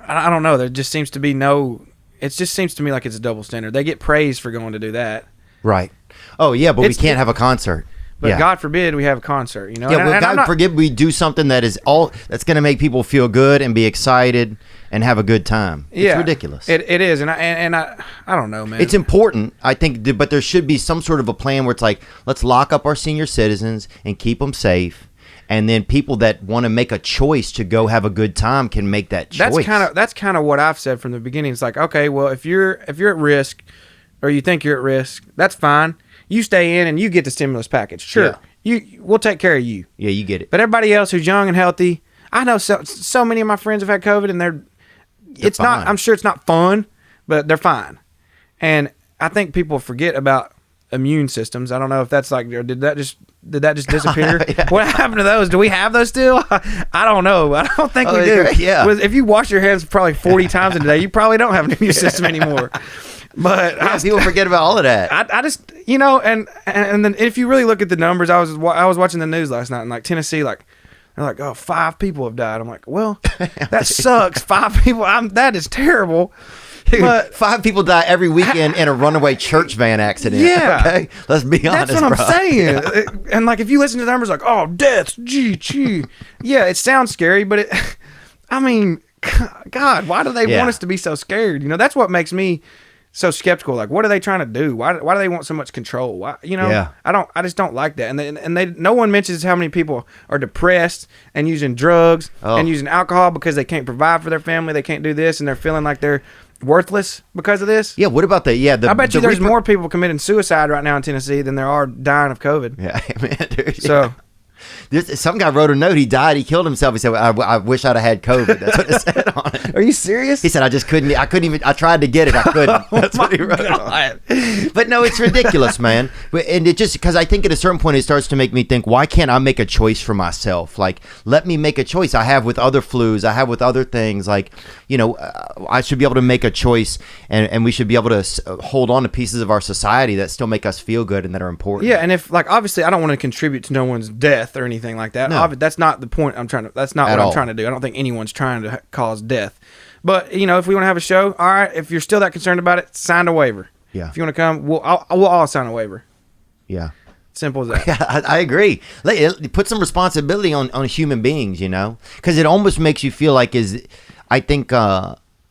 I don't know. There just seems to be it just seems to me like it's a double standard. They get praised for going to do that. Right. Oh, yeah, but we can't have a concert. But God forbid we have a concert, Yeah, well, God forbid we do something that's going to make people feel good and be excited and have a good time. It's ridiculous. It is, and I don't know, man. It's important, I think, but there should be some sort of a plan where it's like, let's lock up our senior citizens and keep them safe. And then people that want to make a choice to go have a good time can make that choice. That's kind of what I've said from the beginning. It's like, okay, well, if you're at risk, or you think you're at risk, that's fine. You stay in and you get the stimulus package. Sure. Yeah. We'll take care of you. Yeah, you get it. But everybody else who's young and healthy, I know so many of my friends have had COVID, and they're fine. I'm sure it's not fun, but they're fine. And I think people forget about immune systems. I don't know if that's like, or did that just disappear? Yeah. What happened to those? Do we have those still? I don't know. I don't think we do. Yeah. If you wash your hands probably 40 times a day, you probably don't have an immune system anymore. But people forget about all of that. I just, and then if you really look at the numbers, I was watching the news last night, and like Tennessee, like they're like, oh, 5 people have died. I'm like, well, that sucks. 5 people. That is terrible. But 5 people die every weekend in a runaway church van accident. Yeah. Okay, let's be honest. That's what I'm saying. Yeah. And like, if you listen to the numbers, like, oh, deaths, gee. Yeah, it sounds scary, but I mean, God, why do they want us to be so scared? That's what makes me so skeptical. Like, what are they trying to do? Why do they want so much control? Why, I just don't like that. And no one mentions how many people are depressed and using drugs and using alcohol because they can't provide for their family. They can't do this, and they're feeling like they're worthless because of this. Yeah. What about that? Yeah. I bet you there's more people committing suicide right now in Tennessee than there are dying of COVID. Yeah, man, dude. So. Some guy wrote a note. He died. He killed himself. He said, I wish I'd have had COVID. That's what it said on it. Are you serious? He said, I couldn't even, I tried to get it. I couldn't. That's what he wrote on it. But no, it's ridiculous, man. And it just, because I think at a certain point it starts to make me think, why can't I make a choice for myself? Like, let me make a choice. I have with other flus. I have with other things. Like, I should be able to make a choice, and we should be able to hold on to pieces of our society that still make us feel good and that are important. Yeah. And if, like, obviously I don't want to contribute to no one's death or anything like that. No. That's not the point that's not what I'm trying to do. I don't think anyone's trying to cause death. But, if we want to have a show, all right, if you're still that concerned about it, sign a waiver. Yeah. If you want to come, we'll all sign a waiver. Yeah. Simple as that. Yeah, I agree. Put some responsibility on human beings, because it almost makes you feel like, is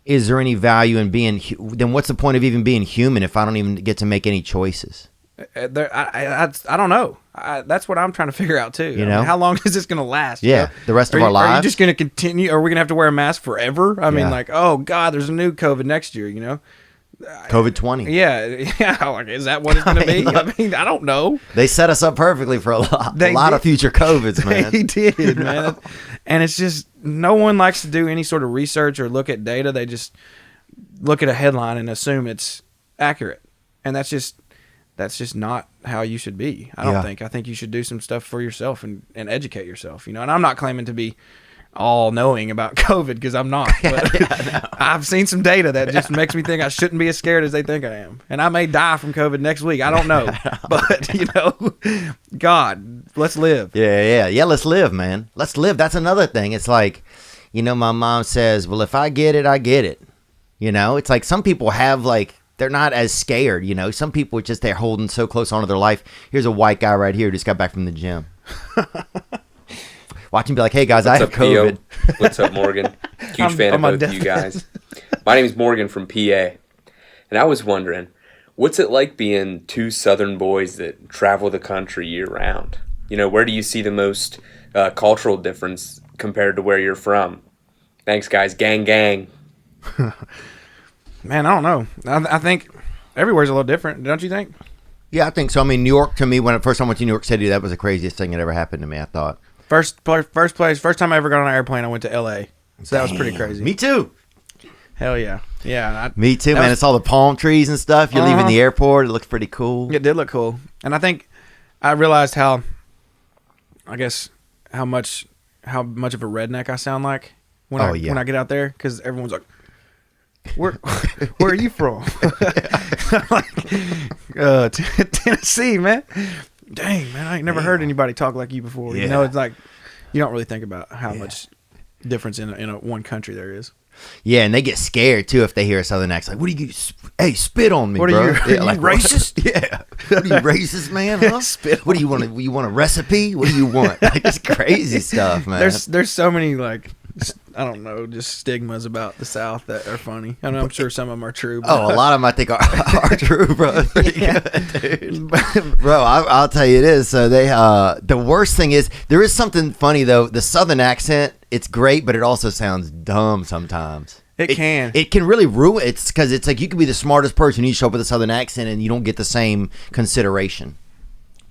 there any value in being, then what's the point of even being human if I don't even get to make any choices? I don't know. That's what I'm trying to figure out too. I mean, how long is this going to last? Yeah, the rest of our lives. Are you just going to continue? Are we going to have to wear a mask forever? I mean, like, oh God, there's a new COVID next year. COVID-20. Yeah. Like, is that what it's going to be? I mean, I don't know. They set us up perfectly for a lot of future COVIDs, man. They did, man. And it's just, no one likes to do any sort of research or look at data. They just look at a headline and assume it's accurate. And that's just not how you should be. I don't think. I think you should do some stuff for yourself and educate yourself, And I'm not claiming to be all knowing about COVID, because I'm not. But I've seen some data that just makes me think I shouldn't be as scared as they think I am. And I may die from COVID next week. I don't know. But, God, let's live. Yeah, let's live, man. Let's live. That's another thing. It's like, my mom says, well, if I get it, I get it. It's like some people have, like, they're not as scared, Some people just, they're holding so close onto their life. Here's a white guy right here who just got back from the gym. Watch him be like, hey, guys, I have COVID. Theo? What's up, Morgan? Huge fan of both of you guys. My name is Morgan from PA, and I was wondering, what's it like being two Southern boys that travel the country year-round? Where do you see the most cultural difference compared to where you're from? Thanks, guys. Gang, gang. Man, I don't know. I think everywhere's a little different, don't you think? Yeah, I think so. I mean, New York, to me, when first time I went to New York City, that was the craziest thing that ever happened to me, I thought. First time I ever got on an airplane, I went to L.A. So that was pretty crazy. Me too. Hell yeah. Yeah. Me too, man. It's all the palm trees and stuff. You're leaving the airport. It looks pretty cool. It did look cool. And I think I realized how much of a redneck I sound like when I get out there, because everyone's like, where are you from? I'm like, Tennessee, man. Dang, man, I ain't never heard anybody talk like you before. Yeah. It's like you don't really think about how much difference in a one country there is. Yeah, and they get scared too if they hear a Southern accent. Like, what do you? Hey, spit on me, what bro. Are you like, racist? Yeah. What are you, racist, man? Huh? What do you want? You want a recipe? What do you want? Like, it's crazy stuff, man. There's so many, like, I don't know, just stigmas about the South that are funny. I know, I'm sure some of them are true. But a lot of them I think are true, bro. It's pretty good, dude. Bro, I'll tell you this. So they, the worst thing is, there is something funny though. The Southern accent, it's great, but it also sounds dumb sometimes. It can. It can really ruin. It's because it's like you could be the smartest person, you show up with a Southern accent, and you don't get the same consideration.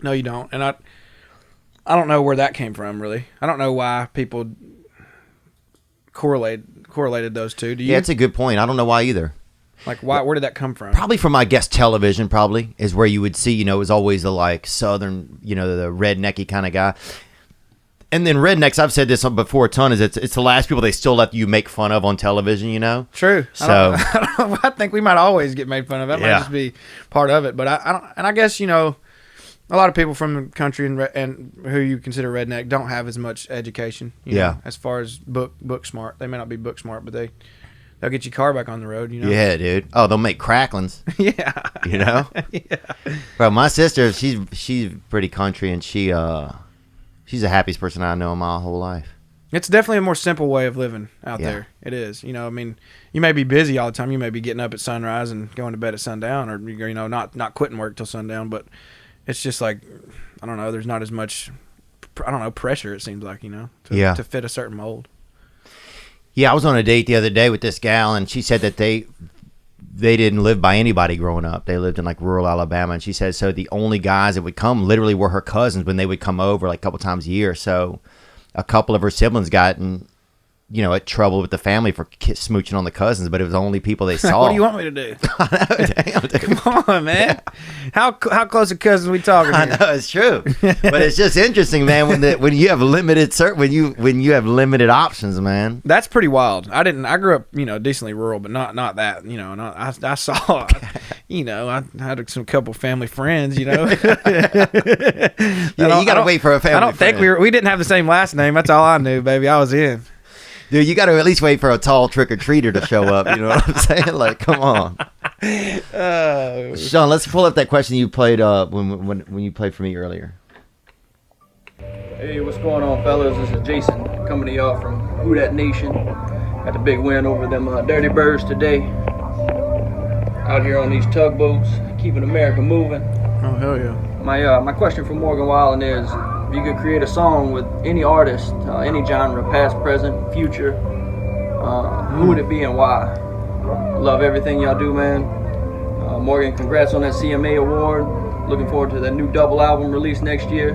No, you don't. And I don't know where that came from, really. I don't know why people correlated those two. Do you? Yeah, it's a good point. I don't know why either. Like, why? Where did that come from? Probably from, I guess, television. Probably is where you would see. It was always the like Southern, the rednecky kind of guy. And then rednecks, I've said this before a ton, is it's the last people they still let you make fun of on television. True. So I think we might always get made fun of. That might just be part of it. But I don't. And I guess a lot of people from the country and who you consider redneck don't have as much education. As far as book smart, they may not be book smart, but they'll get your car back on the road. Yeah, dude. Oh, they'll make cracklings. Yeah. Yeah. Bro, my sister, she's pretty country, and she's the happiest person I know in my whole life. It's definitely a more simple way of living out there. It is. I mean, you may be busy all the time. You may be getting up at sunrise and going to bed at sundown, or not quitting work till sundown, but it's just like, I don't know, there's not as much, pressure, it seems like, to fit a certain mold. Yeah, I was on a date the other day with this gal, and she said that they didn't live by anybody growing up. They lived in like rural Alabama, and she said so the only guys that would come literally were her cousins when they would come over like a couple times a year. So a couple of her siblings got in trouble with the family for smooching on the cousins, but it was the only people they saw. What do you want me to do? I know, damn, dude. Come on, man. How close a cousin we talking here? I know, it's true, but it's just interesting, man. When you have limited when you have limited options, man. That's pretty wild. I grew up, decently rural, but not that. I saw. I had some couple family friends. Yeah, you gotta wait for a family. I don't think we didn't have the same last name. That's all I knew, baby. I was in. Dude, you got to at least wait for a tall trick-or-treater to show up. You know what I'm saying? Like, come on. Sean, let's pull up that question you played when you played for me earlier. Hey, what's going on, fellas? This is Jason coming to y'all from Who Dat Nation. Got the big win over them Dirty Birds today. Out here on these tugboats, keeping America moving. Oh, hell yeah. My question for Morgan Wallen is, if you could create a song with any artist, any genre, past, present, future, who would it be and why? Love everything y'all do, man. Morgan, congrats on that CMA award. Looking forward to that new double album release next year.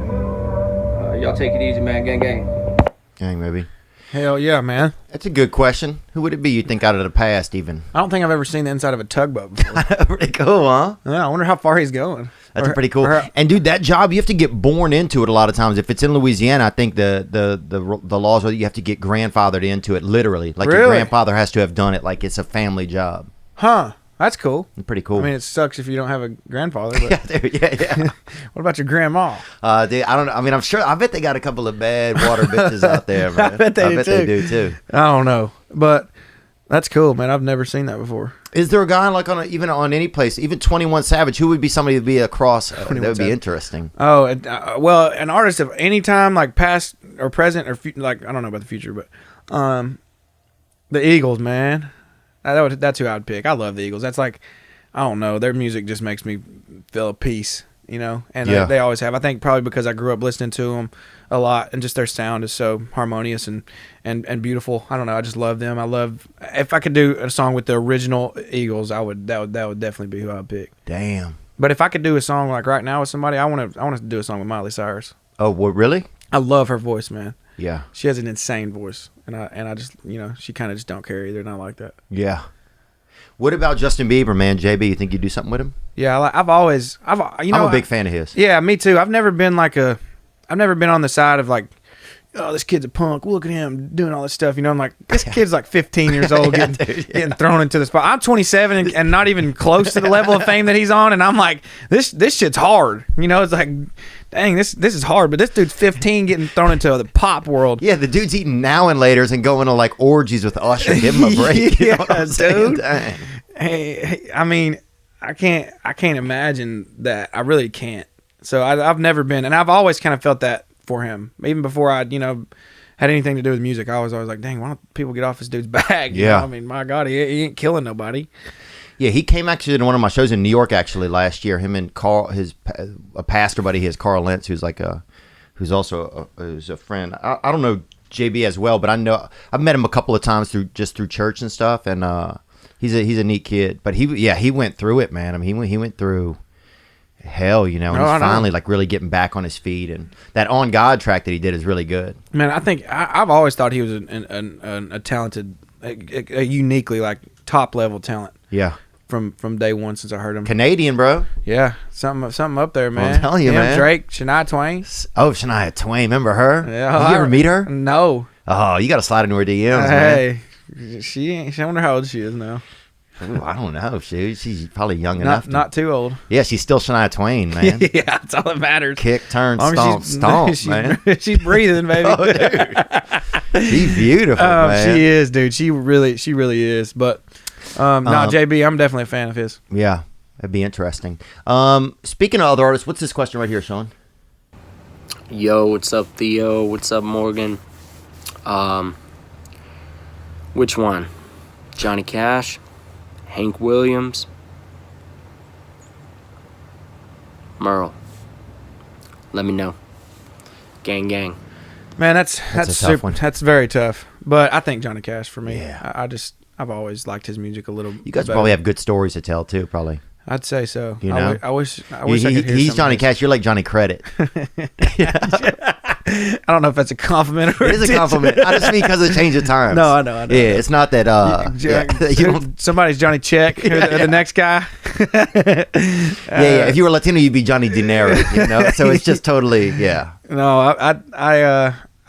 Y'all take it easy, man. Gang, gang. Gang, maybe. Hell yeah, man. That's a good question. Who would it be you think out of the past even? I don't think I've ever seen the inside of a tugboat before. Pretty cool, huh? Yeah, I wonder how far he's going. That's pretty cool. And dude, that job, you have to get born into it a lot of times. If it's in Louisiana, I think the laws are that you have to get grandfathered into it, literally. Like your grandfather has to have done it like it's a family job. Huh. That's cool. Pretty cool. I mean, it sucks if you don't have a grandfather. But yeah, dude, yeah. What about your grandma? Dude, I don't know. I mean, I'm sure. I bet they got a couple of bad water bitches out there, man. I bet they do too. I don't know, but that's cool, man. I've never seen that before. Is there a guy like even on any place, even 21 Savage, who would be somebody to be across? That would be interesting. Oh, well, an artist of any time, like past or present or like I don't know about the future, but the Eagles, man. That's who I'd pick. I love the Eagles. That's like, I don't know, their music just makes me feel at peace, you know? And they always have. I think probably because I grew up listening to them a lot, and just their sound is so harmonious and beautiful. I don't know, I just love them. If I could do a song with the original Eagles, that would definitely be who I would pick. Damn. But if I could do a song like right now with somebody, I want to do a song with Miley Cyrus. Oh, what, really? I love her voice, man. Yeah. She has an insane voice, and I just, you know, she kind of just don't care either, not like that. Yeah. What about Justin Bieber, man? JB, you think you'd do something with him? Yeah, I'm a big fan of his. Yeah, me too. I've never been on the side of like, oh, this kid's a punk. Look at him doing all this stuff. You know, I'm like, this kid's like 15 years old getting thrown into the spot. I'm 27 and not even close to the level of fame that he's on, and I'm like, this shit's hard. You know, it's like, dang, this is hard. But this dude's 15 getting thrown into the pop world. Yeah, the dude's eating now and laters and going to like orgies with Usher. Give him a break. You know what I'm saying? Dude. Hey, I mean, I can't imagine that. I really can't. So I've never been, and I've always kind of felt that for him, even before I, you know, had anything to do with music. I was always like, dang, why don't people get off this dude's bag? You know? I mean, my God, he ain't killing nobody. Yeah, he came actually to one of my shows in New York actually last year. Him and Carl, a pastor buddy, his Carl Lentz, who's a friend. I don't know JB as well, but I know I've met him a couple of times through church and stuff, and he's a neat kid. But he went through it, man. I mean, he went through hell, you know, and he's finally like really getting back on his feet, and that On God track that he did is really good. Man, I think I've always thought he was a talented, a uniquely like top level talent. Yeah. From day one since I heard him. Canadian, bro. Yeah, something up there, man. I'm telling you, man. Drake, Shania Twain. Oh, Shania Twain, remember her? Yeah. Did you ever meet her? No. Oh, you got to slide into her DMs, man. Hey, I wonder how old she is now. Ooh, I don't know. She's probably young enough. Not too old. Yeah, she's still Shania Twain, man. Yeah, that's all that matters. Kick, turn, stomp, man. She's breathing, baby. Oh, dude. She's beautiful, man. She is, dude. She really is. But JB, I'm definitely a fan of his. Yeah, that'd be interesting. Speaking of other artists, what's this question right here, Sean? Yo, what's up, Theo? What's up, Morgan? Which one? Johnny Cash? Hank Williams? Merle? Let me know. Gang, gang. Man, that's a tough super. one. That's very tough. But I think Johnny Cash for me. Yeah. I've always liked his music a little. You guys better. probably have good stories to tell too, probably. I'd say so. You know, I wish I could hear he's Johnny Cash. You're like Johnny Credit. I don't know if that's a compliment or it is a compliment. I just mean because of the change of times. No, I know. Yeah, it's not that. Somebody's Johnny Check or the next guy. Yeah. If you were Latino, you'd be Johnny Dinero. You know, so it's just totally No,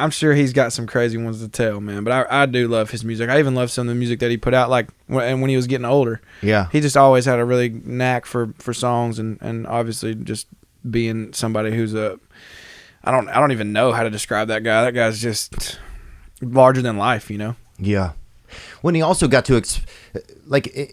I'm sure he's got some crazy ones to tell, man. But I do love his music. I even love some of the music that he put out, like when he was getting older. Yeah, he just always had a really knack for songs, and obviously just being somebody who's I don't even know how to describe that guy. That guy's just larger than life, you know. Yeah. When he also got to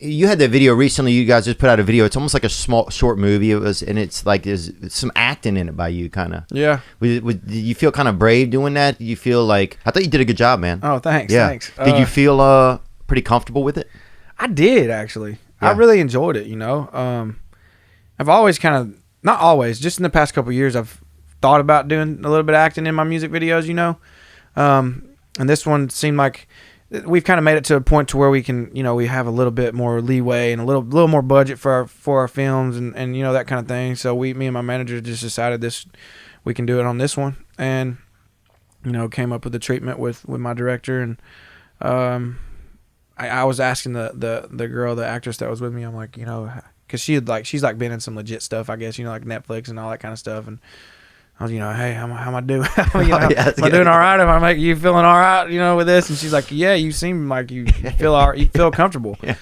you had that video recently. You guys just put out a video. It's almost like a short movie. It's like there's some acting in it by you, kind of. Yeah. Did you feel kind of brave doing that? Did you feel like I thought you did a good job, man? Oh, thanks. Yeah. Thanks. Did you feel pretty comfortable with it? I did actually. Yeah. I really enjoyed it. You know, I've always not always, just in the past couple of years, I've thought about doing a little bit of acting in my music videos. You know, and this one seemed like we've kind of made it to a point to where we can, we have a little bit more leeway and a little more budget for our films and that kind of thing. So me and my manager just decided we can do it on this one, and came up with the treatment with my director. And I was asking the girl, the actress that was with me, I'm like, because she's like been in some legit stuff, I guess, like Netflix and all that kind of stuff. And I was, hey, how am I doing? Am I doing all right? Am I you feeling all right, with this? And she's like, yeah, you seem like you feel all right, you feel comfortable. Yeah.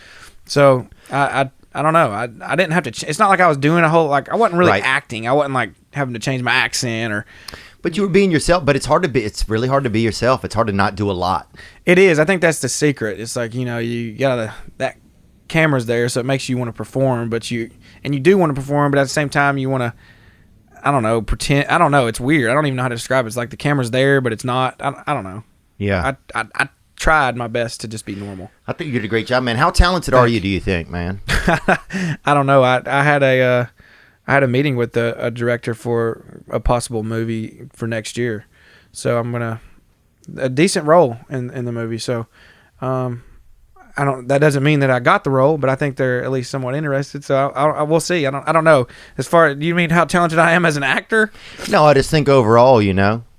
So I don't know. I didn't have to. It's not like I was doing a whole, like, I wasn't really acting. I wasn't like having to change my accent or. But you were being yourself. But it's really hard to be yourself. It's hard to not do a lot. It is. I think that's the secret. It's like, you gotta, that camera's there, so it makes you want to perform. But you do want to perform, but at the same time, you want to. I don't know, pretend. I don't know. It's weird. I don't even know how to describe it. It's like the camera's there, but it's not. I don't know. Yeah. I tried my best to just be normal. I think you did a great job, man. How talented are you, do you think, man? I don't know. I had a meeting with a director for a possible movie for next year. So I'm going to a decent role in the movie. So that doesn't mean that I got the role, but I think they're at least somewhat interested. So I we'll see. I don't know. As far, do you mean how talented I am as an actor? No, I just think overall,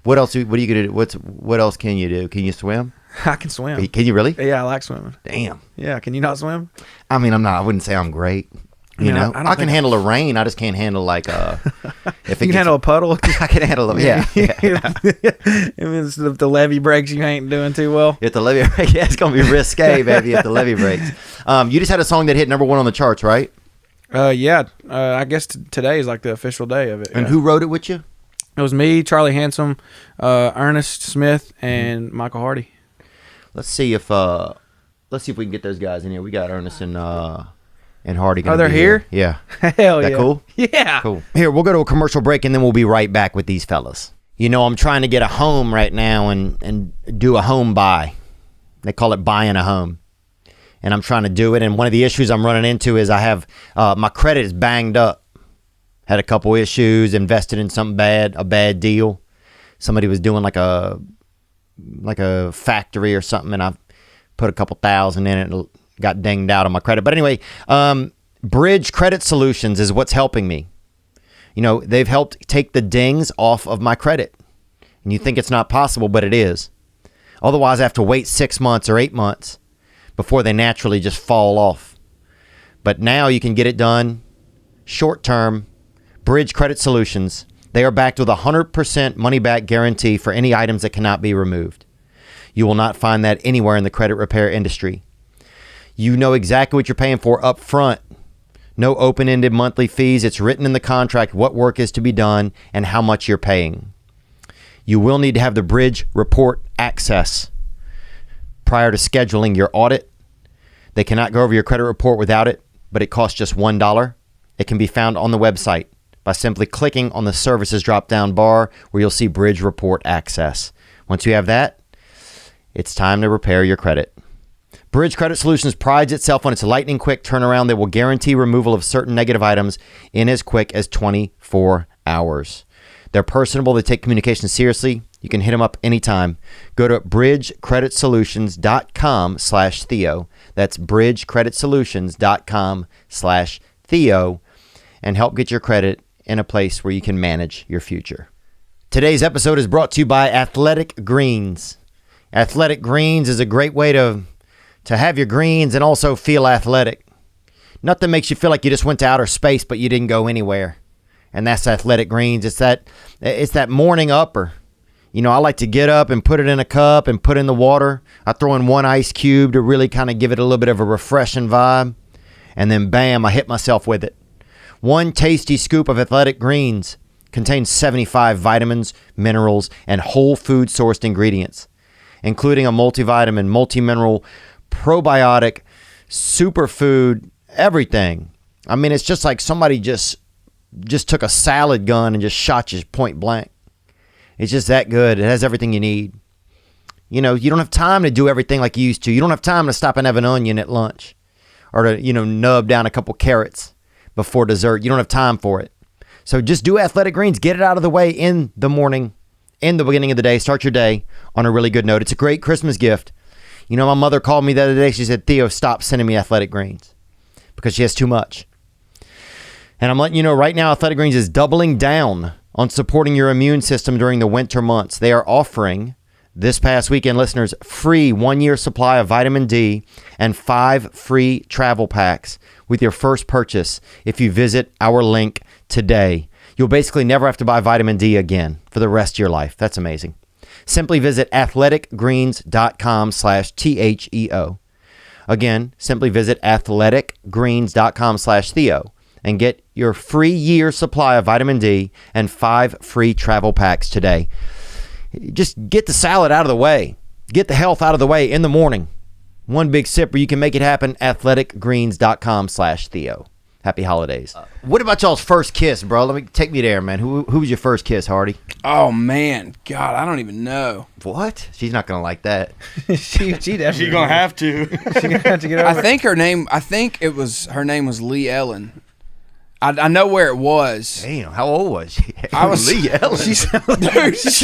what else? What are you gonna do? What else can you do? Can you swim? I can swim. Can you really? Yeah, I like swimming. Damn. Yeah, can you not swim? I mean, I wouldn't say I'm great. I can handle a rain. I just can't handle like if you can handle a puddle. I can handle them. Yeah. If the levee breaks, you ain't doing too well. If the levee breaks, yeah, it's gonna be risque, baby. If the levee breaks, you just had a song that hit #1 on the charts, right? Yeah. I guess today is like the official day of it. And who wrote it with you? It was me, Charlie Handsome, Ernest Smith, and Michael Hardy. Let's see if we can get those guys in here. We got Ernest and Hardy. Oh, they're here? Yeah. Hell yeah. That cool? Yeah. Cool. Here, we'll go to a commercial break, and then we'll be right back with these fellas. I'm trying to get a home right now and do a home buy. They call it buying a home. And I'm trying to do it, and one of the issues I'm running into is I have my credit is banged up. Had a couple issues, invested in something bad, a bad deal. Somebody was doing like a factory or something, and I put a couple thousand in it and got dinged out on my credit. But anyway, Bridge Credit Solutions is what's helping me. They've helped take the dings off of my credit. And you think it's not possible, but it is. Otherwise, I have to wait 6 months or 8 months before they naturally just fall off. But now you can get it done short term. Bridge Credit Solutions. They are backed with a 100% money-back guarantee for any items that cannot be removed. You will not find that anywhere in the credit repair industry. You know exactly what you're paying for up front. No open-ended monthly fees. It's written in the contract what work is to be done and how much you're paying. You will need to have the Bridge Report access prior to scheduling your audit. They cannot go over your credit report without it, but it costs just $1. It can be found on the website by simply clicking on the Services drop-down bar where you'll see Bridge Report access. Once you have that, it's time to repair your credit. Bridge Credit Solutions prides itself on its lightning quick turnaround that will guarantee removal of certain negative items in as quick as 24 hours. They're personable. They take communication seriously. You can hit them up anytime. Go to bridgecreditsolutions.com/Theo. That's bridgecreditsolutions.com/Theo and help get your credit in a place where you can manage your future. Today's episode is brought to you by Athletic Greens. Athletic Greens is a great way to have your greens and also feel athletic. Nothing makes you feel like you just went to outer space, but you didn't go anywhere. And that's Athletic Greens. It's that morning upper. I like to get up and put it in a cup and put in the water. I throw in 1 ice cube to really kind of give it a little bit of a refreshing vibe. And then bam, I hit myself with it. 1 tasty scoop of Athletic Greens contains 75 vitamins, minerals, and whole food sourced ingredients, including a multivitamin, multimineral, probiotic, superfood, everything. I mean, it's just like somebody just took a salad gun and just shot you point blank. It's just that good. It has everything you need. You don't have time to do everything like you used to. You don't have time to stop and have an onion at lunch or to, nub down a couple carrots before dessert. You don't have time for it. So just do Athletic Greens. Get it out of the way in the morning, in the beginning of the day. Start your day on a really good note. It's a great Christmas gift. You know, my mother called me the other day. She said, Theo, stop sending me Athletic Greens because she has too much. And I'm letting you know right now, Athletic Greens is doubling down on supporting your immune system during the winter months. They are offering this past weekend listeners free 1-year supply of vitamin D and 5 free travel packs with your first purchase if you visit our link today. You'll basically never have to buy vitamin D again for the rest of your life. That's amazing. Simply visit athleticgreens.com/THEO. Again, simply visit athleticgreens.com/Theo and get your free year supply of vitamin D and 5 free travel packs today. Just get the salad out of the way. Get the health out of the way in the morning. One big sip where you can make it happen. athleticgreens.com/Theo. Happy holidays. What about y'all's first kiss, bro? Take me there, man. Who was your first kiss, Hardy? Oh man, God, I don't even know. What? She's not gonna like that. she definitely. She's gonna have to. She's gonna have to get over. Her name was Lee Ellen. I know where it was. Damn, how old was she? I was Lee Ellen. She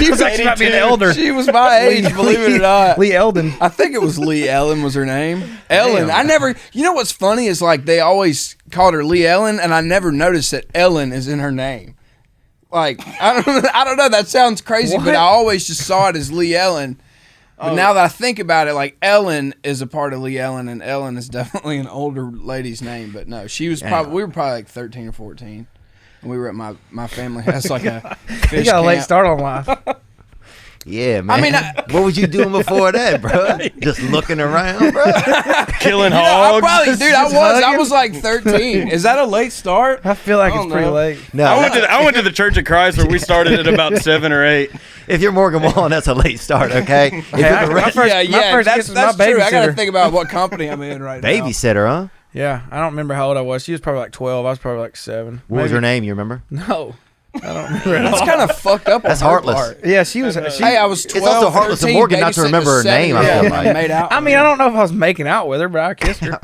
was actually about being elder. She was my age, believe it or not. Lee Eldon. I think it was Lee Ellen was her name. Ellen. Damn. I never. You know what's funny is like they always called her Lee Ellen, and I never noticed that Ellen is in her name. Like I don't know. That sounds crazy, but I always just saw it as Lee Ellen. But now that I think about it, like Ellen is a part of Lee Ellen, and Ellen is definitely an older lady's name. But no, she was probably we were probably like 13 or 14, and we were at my family has like a fish. You got a late start on life. Yeah, man. I mean, what was you doing before that, bro? Just looking around, bro. Killing hogs. I was like 13. Is that a late start? I feel like it's pretty late. No, I went to the Church of Christ where we started at about 7 or 8. If you're Morgan Wallen, that's a late start, okay? That's true. I got to think about what company I'm in right now. Babysitter, huh? Yeah, I don't remember how old I was. She was probably like 12. I was probably like 7. What was her name? You remember? No. I don't remember at all. That's kind of fucked up. That's heartless. Part. Yeah, she was. Hey, I was 12. It's also heartless of Morgan not to remember her name. I feel like. Made out. I mean, I don't know if I was making out with her, but I kissed her.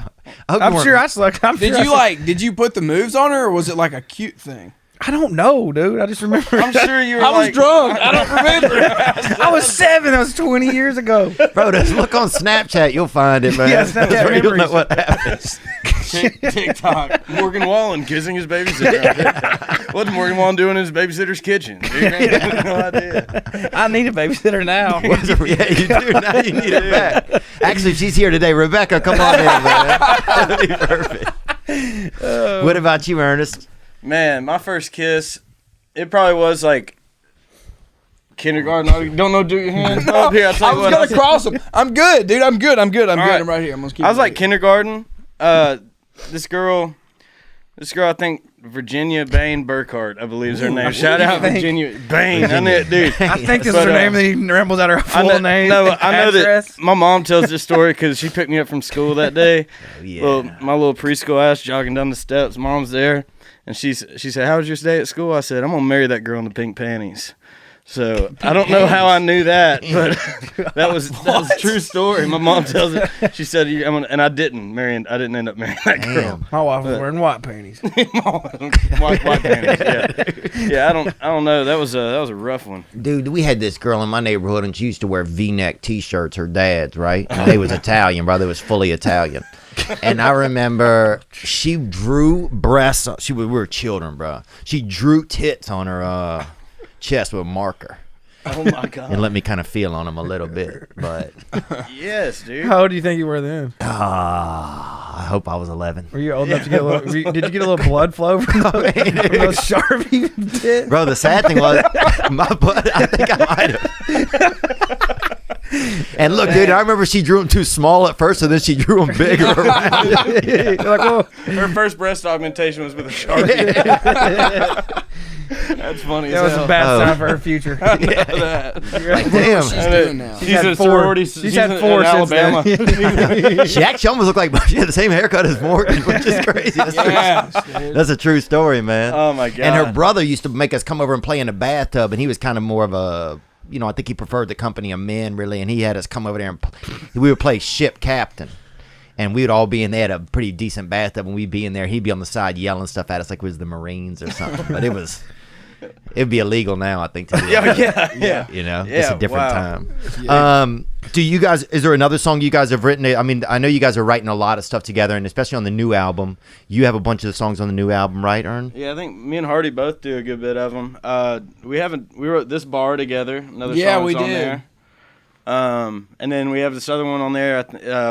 I'm sure I slept. Did you put the moves on her, or was it like a cute thing? I don't know, dude. I just remember. I'm sure you were. I was drunk. I don't remember. I was 7. That was 20 years ago. Bro, just look on Snapchat. You'll find it, man. Yes, that's where you'll know what happens. TikTok. Morgan Wallen kissing his babysitter. What's Morgan Wallen doing in his babysitter's kitchen? Dude, I have no idea. I need a babysitter now. Yeah, you do. Now you need it back. Actually, she's here today. Rebecca, come on in, man. That'd be perfect. What about you, Ernest? Man, my first kiss, it probably was like kindergarten. I don't know, do your hands up here. I was going to cross them. I'm good, dude. I'm good. I'm right here. I'm gonna keep I was like kindergarten. This girl, I think Virginia Bain Burkhart, I believe is her name. Shout out Virginia Bain. I knew it, dude. I think this is her name. That he rambles out her full name. No, I know that my mom tells this story because she picked me up from school that day. Oh, yeah. Well, my little preschool ass jogging down the steps. Mom's there. And she said, "How was your day at school?" I said, "I'm gonna marry that girl in the pink panties." So I don't know how I knew that, but that was a true story. My mom tells it. She said, and I didn't end up marrying that girl. My wife was wearing white panties. white panties. Yeah. I don't know. That was a rough one. Dude, we had this girl in my neighborhood, and she used to wear V-neck T-shirts. Her dad's, right? And they was Italian, brother. They was fully Italian. And I remember she drew breasts. We were children, bro. She drew tits on her chest with a marker. Oh my god! And let me kind of feel on them a little bit, but yes, dude. How old do you think you were then? I hope I was 11. Were you old enough to get a little? Did you get a little blood flow from those Sharpie tits? Bro, the sad thing was my butt. I think I might have. And look, dude, I remember she drew them too small at first, and then she drew them bigger around it. Like, oh. Her first breast augmentation was with a Sharpie. That's funny. That was a bad sign for her future. That. Like, damn. She's doing now. She's a sorority. She's had 4 in Alabama. She actually almost looked like she had the same haircut as Morgan, which is crazy. That's a true story, man. Oh my god. And her brother used to make us come over and play in the bathtub, and he was kind of more of a, I think he preferred the company of men, really, and he had us come over there and we would play ship captain. And we would all be in there at a pretty decent bathtub, and we'd be in there. He'd be on the side yelling stuff at us like it was the Marines or something. But it was It'd be illegal now, I think. To do that. yeah. You know, Yeah, it's a different wow. time. Do you guys? Is there another song you guys have written? I mean, I know you guys are writing a lot of stuff together, and especially on the new album. You have a bunch of the songs on the new album, right, Ern? Yeah, I think me and Hardy both do a good bit of them. We wrote This Bar together. Another Yeah, song's we on did. there. And then we have this other one on there.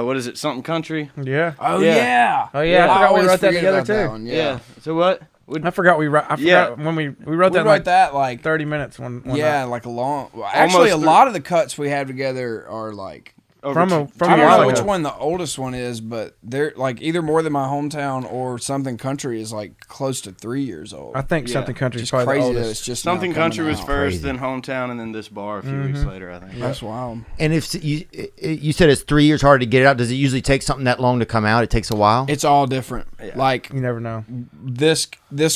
What is it? Something Country. Yeah. Oh Yeah. yeah. Oh yeah, I forgot we always wrote that forget together about that too. one, Yeah. So what? I forgot we wrote. I forgot when we wrote We that. wrote like that like 30 minutes. One yeah, night. like a long. Well, actually, a Almost lot of the cuts we have together are like. From I a don't while know which ago. one the oldest one is, but they're like either More Than My Hometown or Something Country is like close to 3 years old. I think Yeah. Something Country is Just probably crazy the that oldest. it's just Something now coming Country was out. first, Crazy. then Hometown, and then This Bar a few weeks later, I think. That's wild. And if you said it's 3 years hard to get it out, does it usually take something that long to come out? It takes a while. It's all different. Yeah. Like You never know. this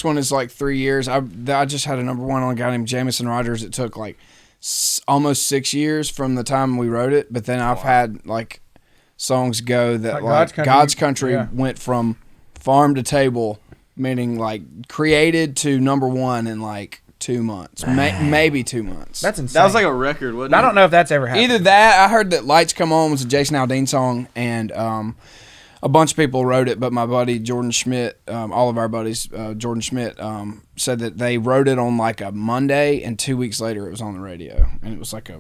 one is like 3 years. I just had a number one on a guy named Jamison Rogers. It took like almost 6 years from the time we wrote it, but then I've had like songs go that Like like God's Country, yeah. went from farm to table, meaning like created to number one in like 2 months, maybe 2 months. That's insane. That was like a record, wasn't it? I don't know if that's ever happened. Either that, I heard that Lights Come On was a Jason Aldean song, and a bunch of people wrote it, but my buddy Jordan Schmidt, all of our buddies, Jordan Schmidt, said that they wrote it on like a Monday, and 2 weeks later it was on the radio, and it was like a.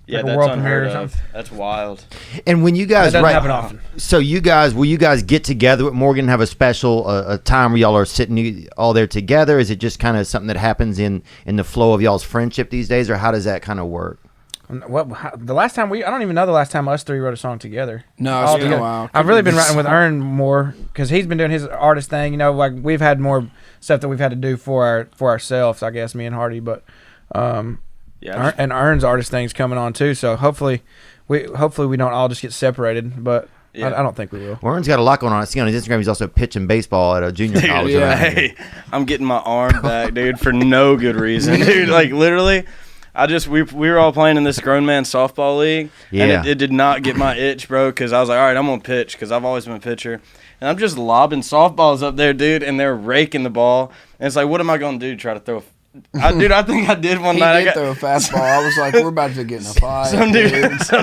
Yeah, Like a that's world unheard premiere or of. That's wild. And when you guys That doesn't write, happen often. so will you guys get together with Morgan and have a special a time where y'all are sitting all there together? Is it just kind of something that happens in the flow of y'all's friendship these days, or how does that kind of work? The last time I don't even know the last time us three wrote a song together. No, All it's been a together. while. I've really been writing with Ern more because he's been doing his artist thing. You know, like we've had more stuff that we've had to do for ourselves. I guess me and Hardy, but Yeah, and Ern's artist thing's coming on too. So hopefully we don't all just get separated. But Yeah. I don't think we will. Warren's got a lot going on. I see on his Instagram he's also pitching baseball at a junior college. yeah. around here. Hey, I'm getting my arm back, dude, for no good reason, dude. Like literally, we were all playing in this grown man softball league, Yeah. and it did not get my itch, bro. Because I was like, all right, I'm gonna pitch because I've always been a pitcher, and I'm just lobbing softballs up there, dude, and they're raking the ball, and it's like, what am I gonna do? Try to throw? Dude, I think I did one He night. did throw a fastball. I was like, we're about to get in a fight. Some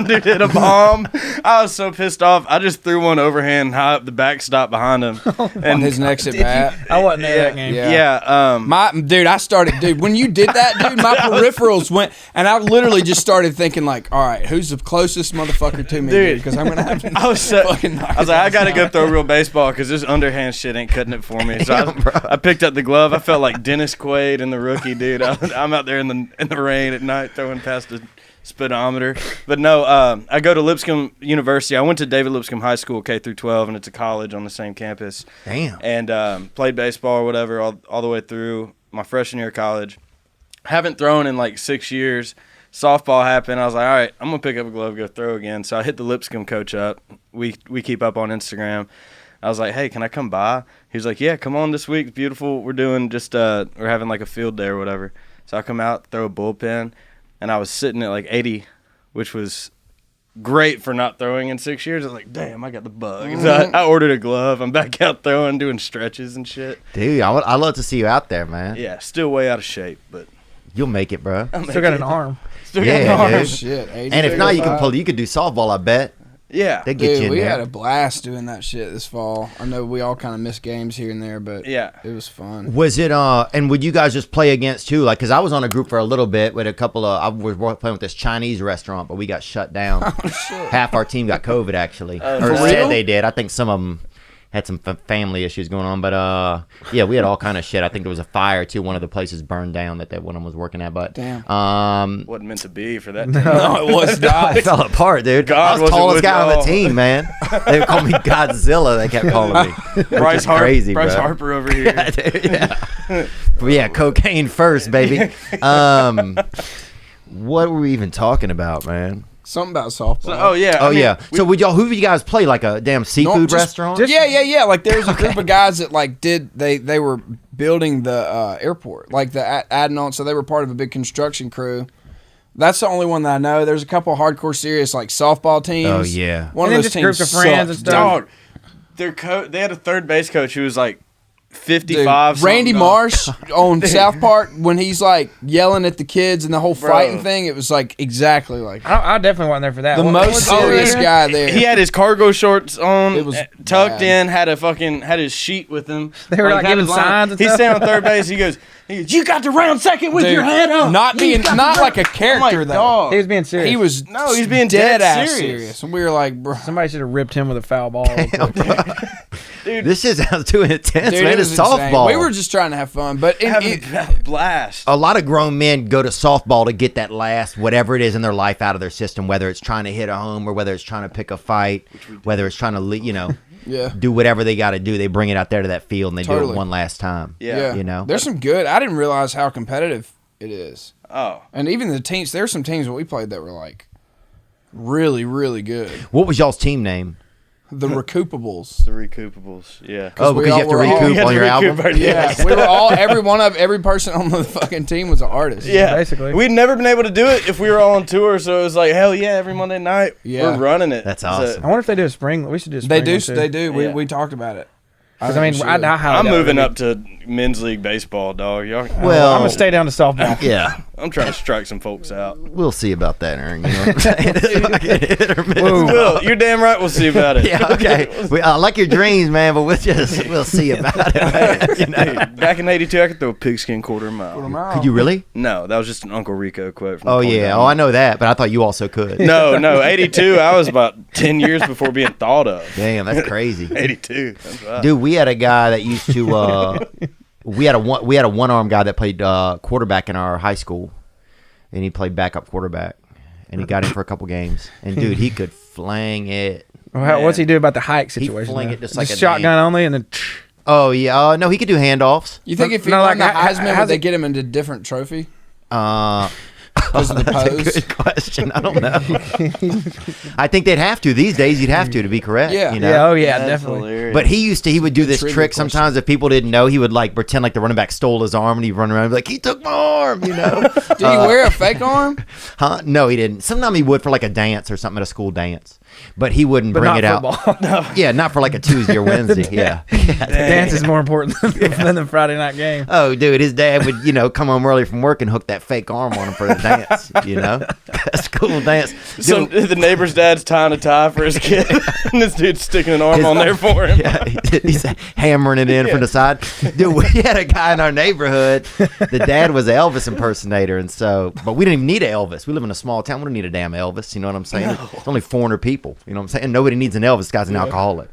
dude hit a bomb. I was so pissed off. I just threw one overhand high up the backstop behind him. On his next at bat. I wasn't there that game. Yeah. I started, when you did that, dude, my peripherals went, and I literally just started thinking, like, all right, who's the closest motherfucker to me, dude? Because I'm gonna have to. I was so, fucking knock I was his like, I ass gotta go out. throw real baseball because this underhand shit ain't cutting it for me. So I picked up the glove. I felt like Dennis Quaid in The Rookie, dude. I'm out there in the rain at night throwing past the speedometer. But no, I go to Lipscomb University. I went to David Lipscomb High School K through 12, and it's a college on the same campus. Damn. And played baseball or whatever all the way through my freshman year of college. Haven't thrown in like 6 years. Softball happened. I was like, all right, I'm gonna pick up a glove, go throw again. So I hit the Lipscomb coach up. We keep up on Instagram. I was like, hey, can I come by? He was like, yeah, come on this week. It's beautiful. We're doing we're having like a field day or whatever. So I come out, throw a bullpen, and I was sitting at like 80, which was great for not throwing in 6 years. I was like, damn, I got the bug. So I ordered a glove. I'm back out throwing, doing stretches and shit. Dude, I'd love to see you out there, man. Yeah, still way out of shape, but You'll make it, bro. Still got an arm. still got an Yeah, arm. dude. Shit, 80, And if not, you can 85. you could do softball, I bet. Yeah. They get you Dude, in we there. had a blast doing that shit this fall. I know we all kind of missed games here and there, but Yeah. it was fun. Was it and would you guys just play against too? Like, cause I was on a group for a little bit with a couple of. I was playing with this Chinese restaurant, but we got shut down. Half our team got COVID actually, or for said real? they did. I think some of them had some family issues going on, but yeah, we had all kind of shit. I think there was a fire too. One of the places burned down that one of them was working at, but Damn. Wasn't meant to be for that. No, it was not. It fell apart, dude. God I was the wasn't tallest with guy on the y'all. team, man. They would call me Godzilla. They kept calling me. Bryce, crazy, Bryce bro. Harper over here. Yeah, dude, yeah. But yeah, cocaine first, baby. What were we even talking about, man? Something about softball. So, oh yeah. Oh I mean, yeah. So would y'all? Who would you guys play? Like a damn seafood just- restaurant? Yeah. Like there was a group of guys that like they were building the airport, like adding on. So they were part of a big construction crew. That's the only one that I know. There's a couple hardcore serious like softball teams. Oh, yeah. One And then of those just teams groups of friends and sucked, stuff. Dog, they had a third base coach who was like 55. Dude, Randy Marsh on South Park when he's like yelling at the kids and the whole fighting thing, it was like exactly like I definitely wasn't there for that. the most serious guy there. He had his cargo shorts on, It was tucked bad. in, had his sheet with him. They were like had giving his line. signs and He's stuff. standing on third base. He goes, you got to round second with Dude, your head up. not like a character though. Dog. He was being serious. He was He's being dead ass serious. And we were like, bro, Somebody should have ripped him with a foul ball. real quick. Dude, This is sounds too intense, dude, man. it It's was insane. softball. We were just trying to have fun, but having a blast. A lot of grown men go to softball to get that last whatever it is in their life out of their system, whether it's trying to hit a home or whether it's trying to pick a fight, whether it's trying to, yeah. do whatever they got to do. They bring it out there to that field and they do Totally. it one last time. Yeah. You know? There's some good. I didn't realize how competitive it is. Oh. And even the teams, there's some teams that we played that were like really, really good. What was y'all's team name? The Recoupables. The Recoupables, yeah. Oh, we because you all have to were all- recoup we had on to your recoup album? our- Yeah, we were all every person on the fucking team was an artist. Yeah, Basically. we'd never been able to do it if we were all on tour. So it was like, hell yeah, every Monday night Yeah. we're running it. That's So- awesome. I wonder if they do a spring. We should do a spring. They do. one, too. They do. Yeah. We talked about it. 'Cause, I mean, I highly I'm doubt moving it. up to men's league baseball, dog. Y'all, Well, I'm gonna stay down to softball. Yeah. I'm trying to strike some folks out. We'll see about that, Aaron. You know what I'm saying? It's fucking hit or miss. Will, you're damn right. We'll see about it. Yeah, okay. I like your dreams, man, but we'll see about it, man. You know? Hey, back in '82, I could throw a pigskin quarter mile. Could you really? No, that was just an Uncle Rico quote. From Oh, the yeah. 29. Oh, I know that, but I thought you also could. No, 82. I was about 10 years before being thought of. Damn, that's crazy. 82. That's right. Dude, we had a guy that used to we had a one-arm guy that played quarterback in our high school, and he played backup quarterback, and he got in for a couple games, and dude, he could flang it. Well, what's he do about the hike He situation? fling though? it just like a shotgun damn- only, and then Oh yeah, no, he could do handoffs. You think if he No, won like, the how- Heisman, how's would they it- get him into a different trophy? Because of the that's pose? a good question. I don't know. I think they'd have to these days. You'd have to be correct. Yeah. You know? yeah, oh yeah, That's definitely. hilarious. But he would do this Trivia trick question. sometimes if people didn't know. He would like pretend like the running back stole his arm and he'd run around and be like, he took my arm, you know? Did he wear a fake arm? Huh? No, he didn't. Sometimes he would for like a dance or something at a school dance. But he wouldn't But bring not it out. football. Yeah, not for like a Tuesday or Wednesday. Yeah. Dance is more important than the Friday night game. Oh, dude, his dad would, come home early from work and hook that fake arm on him for the dance, you know? That's cool dance. So Dude, the neighbor's dad's tying a tie for his kid, and this dude's sticking an arm on there for him. yeah, he's hammering it in from the side. Dude, we had a guy in our neighborhood. The dad was an Elvis impersonator, but we didn't even need an Elvis. We live in a small town. We don't need a damn Elvis. You know what I'm saying? There's only 400 people. You know what I'm saying? Nobody needs an Elvis. This guy's an alcoholic.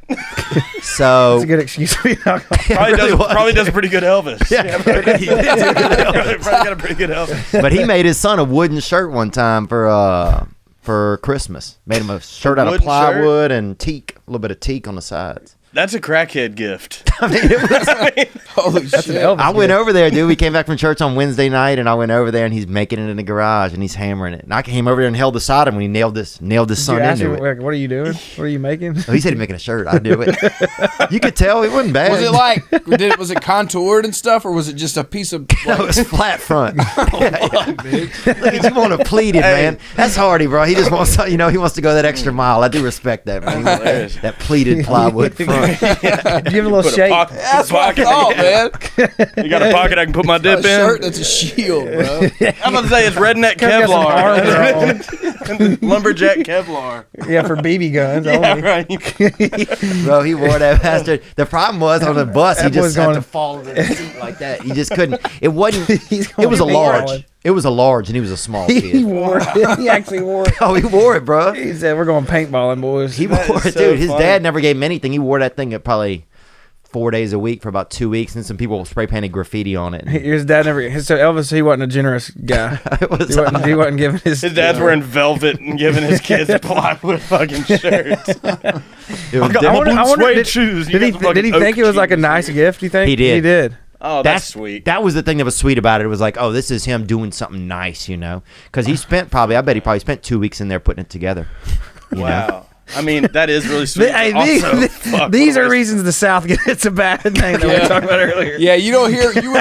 So That's a good excuse to be alcoholic. Probably does a pretty good Elvis. Yeah, he did do a good Elvis. Probably got a pretty good Elvis. But he made his son a wooden shirt one time for Christmas. Made him a shirt out of wooden plywood and teak, a little bit of teak on the sides. That's a crackhead gift. I mean, it was. Holy shit. Elvis I went over there, dude. We came back from church on Wednesday night, and I went over there, and he's making it in the garage, and he's hammering it. And I came over there and held beside him when he nailed his son You asked into him, it. like, what are you doing? What are you making? Oh, he said he's making a shirt. I do it. You could tell it wasn't bad. Was it like, was it contoured and stuff, or was it just a piece of? No, it was flat front. Look at you want to pleat it, man. That's Hardy, bro. He just wants to, he wants to go that extra mile. I do respect that, man. Hilarious. That pleated plywood front. Give it a little Put a shake. pocket- That's what I thought, man. You got a pocket I can put my A dip in? shirt that's a shield, bro. I'm about to say it's redneck Got some Kevlar. Lumberjack Kevlar. Yeah, for BB guns Yeah, only. right. Bro, he wore that bastard. The problem was on the bus, he That just boy's had going- to fall into the seat like that. He just couldn't. It wasn't. He's It was a going large. wild. It was a large, and he was a small He kid. wore it. He actually wore it. Oh, he wore it, bro. He said, "We're going paintballing, boys." He That wore is it, so dude. His funny. dad never gave him anything. He wore that thing at probably 4 days a week for about 2 weeks, and some people spray painted graffiti on it. His dad never. So Elvis, he wasn't a generous guy. It was, He wasn't giving his. His dad's wearing velvet and giving his kids plywood fucking shirts. it was I got different. my blue suede did, shoes. You Did he? got the Did he fucking think it oak was like a shoes. nice gift? You think He did. He did. Oh, that's sweet. That was the thing that was sweet about it. It was like, oh, this is him doing something nice, Because he spent I bet he probably spent 2 weeks in there putting it together. You know? Wow. I mean, that is really sweet. Hey, but these, also, fuck, these what are a waste. reasons the South gets a bad thing that we were talking about earlier. Yeah, you would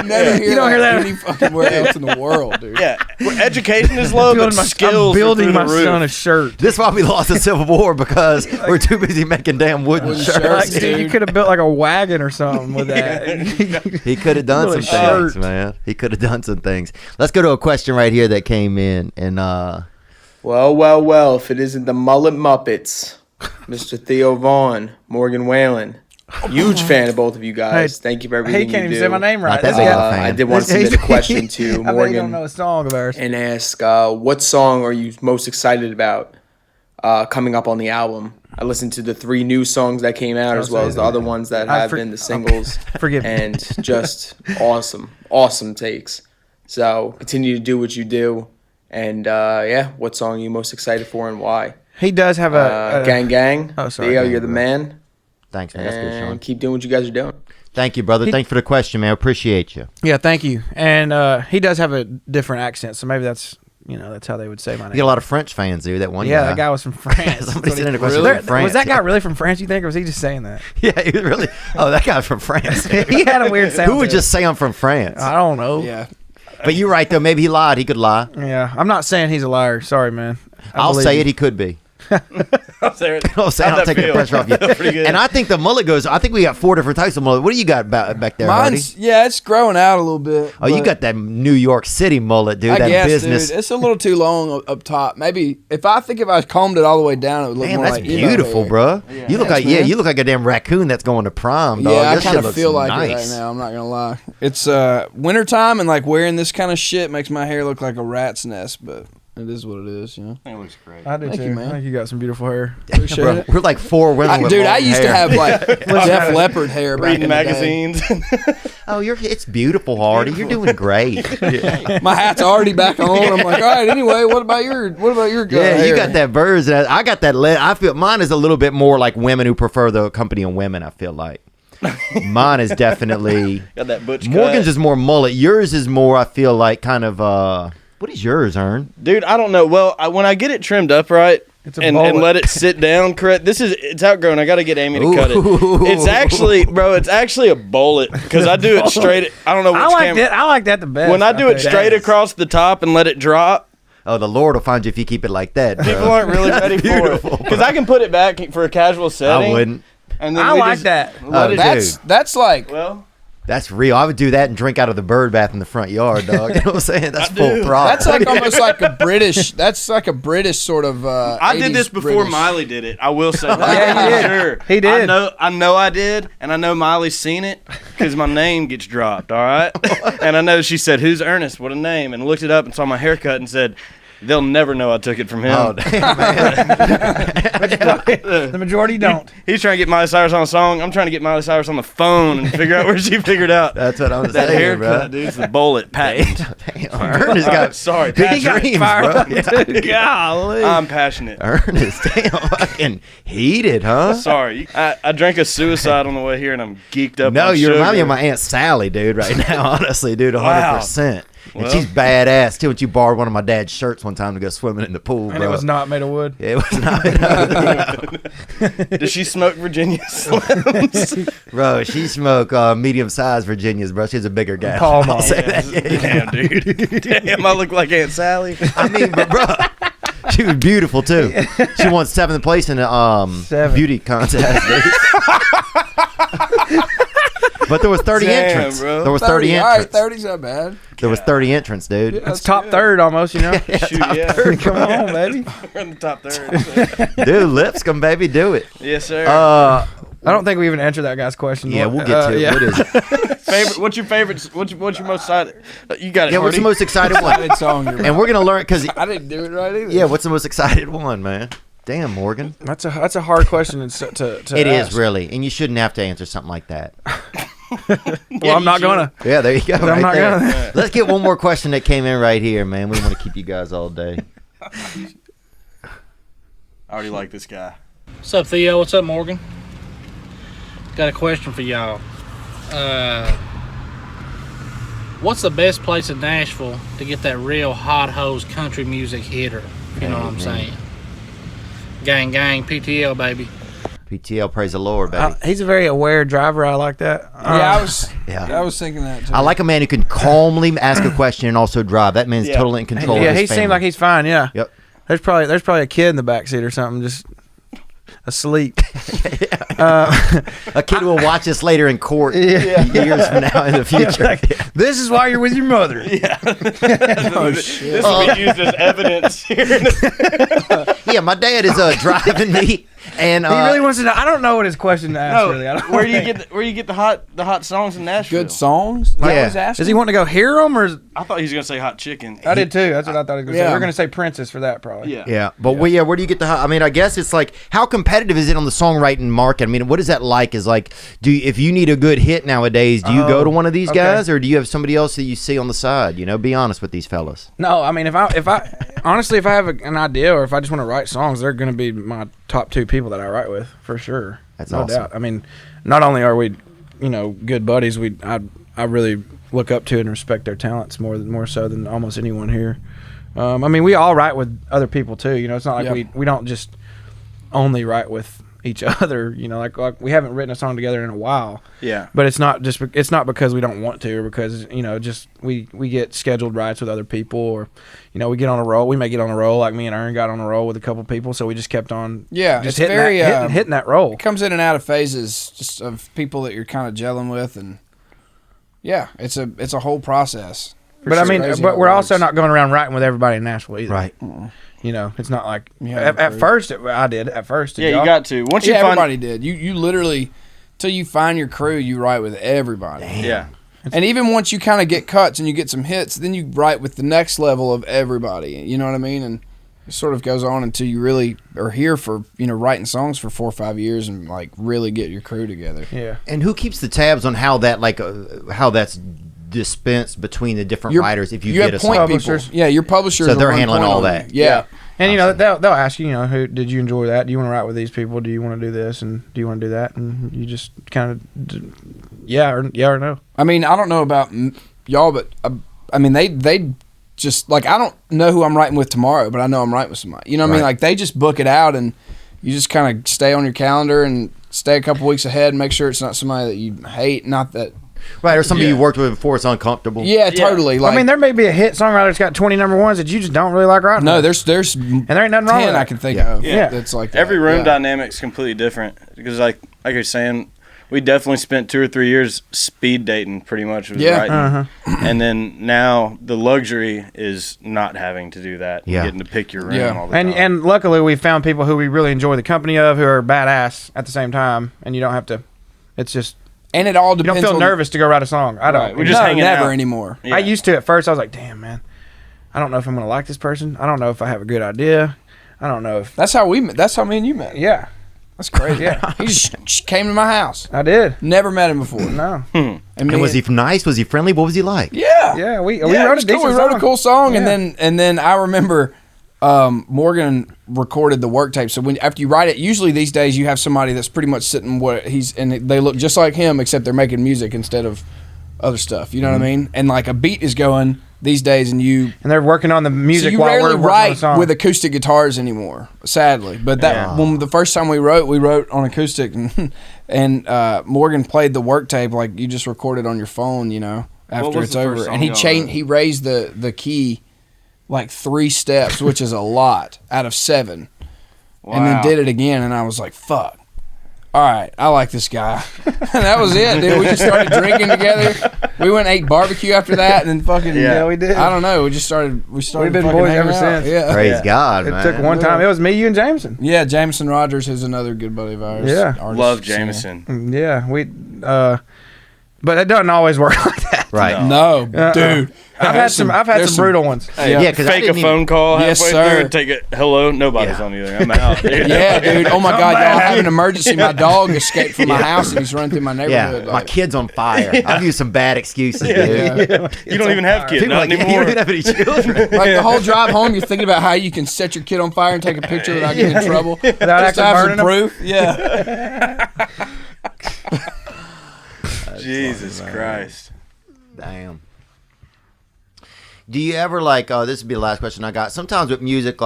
never hear You don't hear that any fucking where else in the world, dude. Yeah, well, education is low, but skills I'm building are my through the son a roof. shirt. This is why we lost the Civil War, because we're too busy making damn wooden Wooden shirts. shirts. Like, dude, you could have built like a wagon or something with that. He could have done some Little things, man. He could have done some things. Let's go to a question right here that came in, and Well, if it isn't the Mullet Muppets, Mr. Theo Vaughn, Morgan Wallen. Huge fan of both of you guys. Hey, Thank you for everything he can't you even do. say my name right. Not that big of a fan. I did want to submit a question to I bet you Morgan don't know a song of ours. and ask, what song are you most excited about coming up on the album? I listened to the 3 new songs that came out, as well as the other ones that have been the singles. Forgive me. And just awesome takes. So continue to do what you do. And what song are you most excited for and why? He does have a Gang. Oh, sorry. Theo, you're the man. thanks, man. That's good, Sean. And keep doing what you guys are doing. Thank you, brother. Thank you for the question, man. I appreciate you. Yeah, thank you. And he does have a different accent, so maybe that's how they would say my You name. get a lot of French fans, dude. That one Yeah, guy. that guy was from France. Somebody sent in a question Really? from France. Was that guy really from France, you think, or was he just saying that? Yeah, he was really. Oh, that guy's from France. He had a weird sound. Who would to it. just say I'm from France? I don't know. Yeah. But you're right, though. Maybe he lied. He could lie. Yeah, I'm not saying he's a liar. Sorry, man. I'll say it. He could be. I'll say it. I'll say. How'd I'll that take the feel? pressure off you. Pretty good. And I think the mullet goes. I think we got 4 different types of mullet. What do you got back there, Hardy? It's growing out a little bit. Oh, you but got that New York City mullet, dude. I that guess, business. dude, it's a little too long up top. Maybe if I combed it all the way down, it would look Damn, more that's like emo beautiful, hair. bro. You look Thanks, like man. you look like a damn raccoon that's going to prom, dog. Yeah, I Your kind shit of looks feel like nice. it right now. I'm not gonna lie. It's wintertime, and like wearing this kind of shit makes my hair look like a rat's nest. But it is what it is, you know. It looks great. I do Thank too. you, man. I think you got some beautiful hair. Appreciate Bro, it. we're like 4 women with Dude, long I used hair. to have like Def Leppard hair back Reading in the day. magazines. Oh, it's beautiful, Hardy. You're doing great. My hat's already back on. I'm like, all right. Anyway, what about your Yeah, hair? you got that birds. And I got that. I feel mine is a little bit more like women who prefer the company of women. I feel like mine is definitely. Got that butch Morgan's cut. is more mullet. Yours is more. I feel like kind of. What is yours, Ern? Dude, I don't know. Well, when I get it trimmed up right and let it sit down correct, it's outgrown. I got to get Amy to cut it. It's actually a bullet because I do it straight. I don't know which camera. I like that the best. When I do it straight across the top and let it drop, Oh, the Lord will find you if you keep it like that. Bro. people aren't really ready for beautiful, it. Because I can put it back for a casual setting. I wouldn't. And then I we like just that. let it. That's like Well, That's real. I would do that and drink out of the bird bath in the front yard, dog. You know what I'm saying? That's full prop. that's like almost like a British. That's like a British sort of. I did 80s this before British. Miley did it. I will say that. Yeah, he did. Sure. He did. I know I did, and I know Miley's seen it because my name gets dropped, all right? And I know she said, "Who's Ernest? What a name." And looked it up and saw my haircut and said, "They'll never know I took it from him." Oh, damn, man. The majority don't. He's trying to get Miley Cyrus on a song. I'm trying to get Miley Cyrus on the phone and figure out where she figured out. That's what I'm That saying, haircut, bro. dude. It's the bullet patent. Damn, Ernest got Sorry, big dreams, bro. Yeah. Golly. I'm passionate. Ernest, damn, fucking heated, huh? Sorry. I drank a suicide on the way here, and I'm geeked up No, on you sugar. remind me of my Aunt Sally, dude, right now, honestly, dude, 100%. And Well. she's badass, too. And she borrowed one of my dad's shirts one time to go swimming in the pool, And bro. it was not made of wood. It was not. Does she smoke Virginia Slims? Bro, she smoked medium-sized Virginias, bro. She's a bigger gal. Pall I'll Mall. say that. Yeah. Damn, dude. Damn, I look like Aunt Sally. I mean, but bro, she was beautiful too. She won 7th place in the Seven. beauty contest. Dude. But there was 30 Damn, entrants. bro. There was 30 All right, entrants. 30's not bad. There was 30 entrants, dude. That's top third almost, you know? Shoot, yeah. Come on, baby. We're in the top third. Dude, Lipscomb, baby, do it. Yes, sir. I don't think we even answered that guy's question. Yeah, we'll get to it. yeah. What is it? favorite? What's your favorite? What's your most excited? You got it. Yeah, what's the Hardy. most excited one? Good song. And we're gonna learn because I didn't do it right either. yeah, what's the most excited one, man? Damn, Morgan. That's a hard question to It is ask. really, and you shouldn't have to answer something like that. Well, I'm not gonna. Yeah, there you go. Right not there. gonna. Let's get one more question that came in right here, man. We don't want to keep you guys all day. I already like this guy. What's up, Theo? What's up, Morgan? Got a question for y'all. What's the best place in Nashville to get that real hot hose country music hitter? You know what I'm saying? Gang, gang, PTL, baby. PTL, praise the Lord, baby. He's a very aware driver. I like that. I was thinking that too. I like a man who can calmly ask a question and also drive. That man's totally in control of his he family. seems like he's fine. Yeah. Yep. There's probably a kid in the backseat or something, just asleep. A kid will watch this later in court years from now in the future. Like, this is why you're with your mother. Yeah. Oh shit. This will be used as evidence here. Yeah, my dad is driving me, and he really wants to know. I don't know what his question to ask. Really, I don't where do you get the hot songs in Nashville? Good songs. Like, Yeah. Does he want to go hear them or? I thought he was gonna say hot chicken. I did too. That's what I thought he was going to say. Yeah. We're going to say Princess for that probably. Yeah. Yeah, but where do you get the? I mean, I guess it's like, how competitive is it on the songwriting market? I mean, what is that like? Is like, if you need a good hit nowadays, do you go to one of these guys, or do you have somebody else that you see on the side? You know, be honest with these fellas. No, I mean, if I honestly, if I have an idea or if I just want to write songs, they're going to be my top 2 people that I write with for sure. That's no awesome. doubt. I mean, not only are we, good buddies, I really look up to and respect their talents more so than almost anyone here. I mean, we all write with other people too. It's not like we don't just only write with each other. Like we haven't written a song together in a while. Yeah. But it's not because we don't want to, or because just we get scheduled rides with other people, or we get on a roll. We may get on a roll, like me and Aaron got on a roll with a couple people, so we just kept on. Yeah, just it's hitting that roll. It comes in and out of phases, just of people that you're kind of gelling with, and it's a whole process. But I mean, we're also not going around writing with everybody in Nashville either. Right. It's not like at first I did. At first, you got to. Once you everybody did. You literally, till you find your crew, you write with everybody. Damn. Yeah. And even once you kind of get cuts and you get some hits, then you write with the next level of everybody. You know what I mean? And it sort of goes on until you really are here for writing songs for 4 or 5 years and like really get your crew together. Yeah. And who keeps the tabs on how that how that's dispensed between the different writers? If you get have a point publishers. people. Yeah, your publishers. So they're will run handling point all on that. you. Yeah. And they'll ask you, who did you enjoy that? Do you want to write with these people? Do you want to do this? And do you want to do that? And you just kind of, yeah or no. I mean, I don't know about y'all, but I mean, they just like, I don't know who I'm writing with tomorrow, but I know I'm writing with somebody. You know what I mean? Like they just book it out, and you just kind of stay on your calendar and stay a couple weeks ahead and make sure it's not somebody that you hate, not that. Right, or somebody you worked with before, it's uncomfortable. Yeah, totally. Like, I mean, there may be a hit songwriter that's got 20 number ones that you just don't really like writing. No, with. there's and there ain't nothing wrong with 10 that. I can think of. Yeah. It's like every that. room dynamic's completely different because like you're saying, we definitely spent 2 or 3 years speed dating pretty much with writing. And then now the luxury is not having to do that. Yeah. Getting to pick your room all the time. And luckily we found people who we really enjoy the company of, who are badass at the same time, and you don't have to. It's just. And it all You depends. don't feel nervous to go write a song. I don't. We're just hanging never out. anymore. I used to at first. I was like, damn, man. I don't know if I'm going to like this person. I don't know if I have a good idea. I don't know if. That's how we met. That's how me and you met. Yeah. That's crazy. Yeah. He just came to my house. I did. Never met him before. No. And was he nice? Was he friendly? What was he like? Yeah. Yeah. We wrote a decent We wrote a cool song, Yeah. and then I remember Morgan recorded the work tape. So after you write it, usually these days you have somebody that's pretty much sitting and they look just like him, except they're making music instead of other stuff. You know what I mean? And like a beat is going these days, and they're working on the music. So you while rarely we're working on the write song. with acoustic guitars anymore, sadly. But when the first time we wrote on acoustic, and Morgan played the work tape like you just recorded on your phone, after it's over, and he raised the key like 3 steps, which is a lot out of 7, and then did it again, and I was like, fuck. All right, I like this guy. And that was it, dude. We just started drinking together. We went and ate barbecue after that, and then fucking we did. I don't know. We started. We've been boys ever since. Yeah. Praise God, It man. took one time. It was me, you, and Jameson. Yeah, Jameson Rogers is another good buddy of ours. Yeah. artist, Love singer. Jameson. Yeah, we. But it doesn't always work like that. Right. No, dude. I've had some brutal ones. Yeah, because Fake a phone call halfway Yes, through sir. and take it. Hello, nobody's on either. I'm out. Yeah, dude. Oh my God, y'all have an emergency. My dog escaped from my house and he's running through my neighborhood. Yeah, my kid's on fire. I've used some bad excuses, dude. You don't even have kids, People not are like, you anymore. don't even have any children. Like the whole drive home, you're thinking about how you can set your kid on fire and take a picture without getting in trouble. Without Just to actually have burning some them. proof. Yeah. Jesus Christ. Damn. Do you ever this would be the last question I got. Sometimes with music,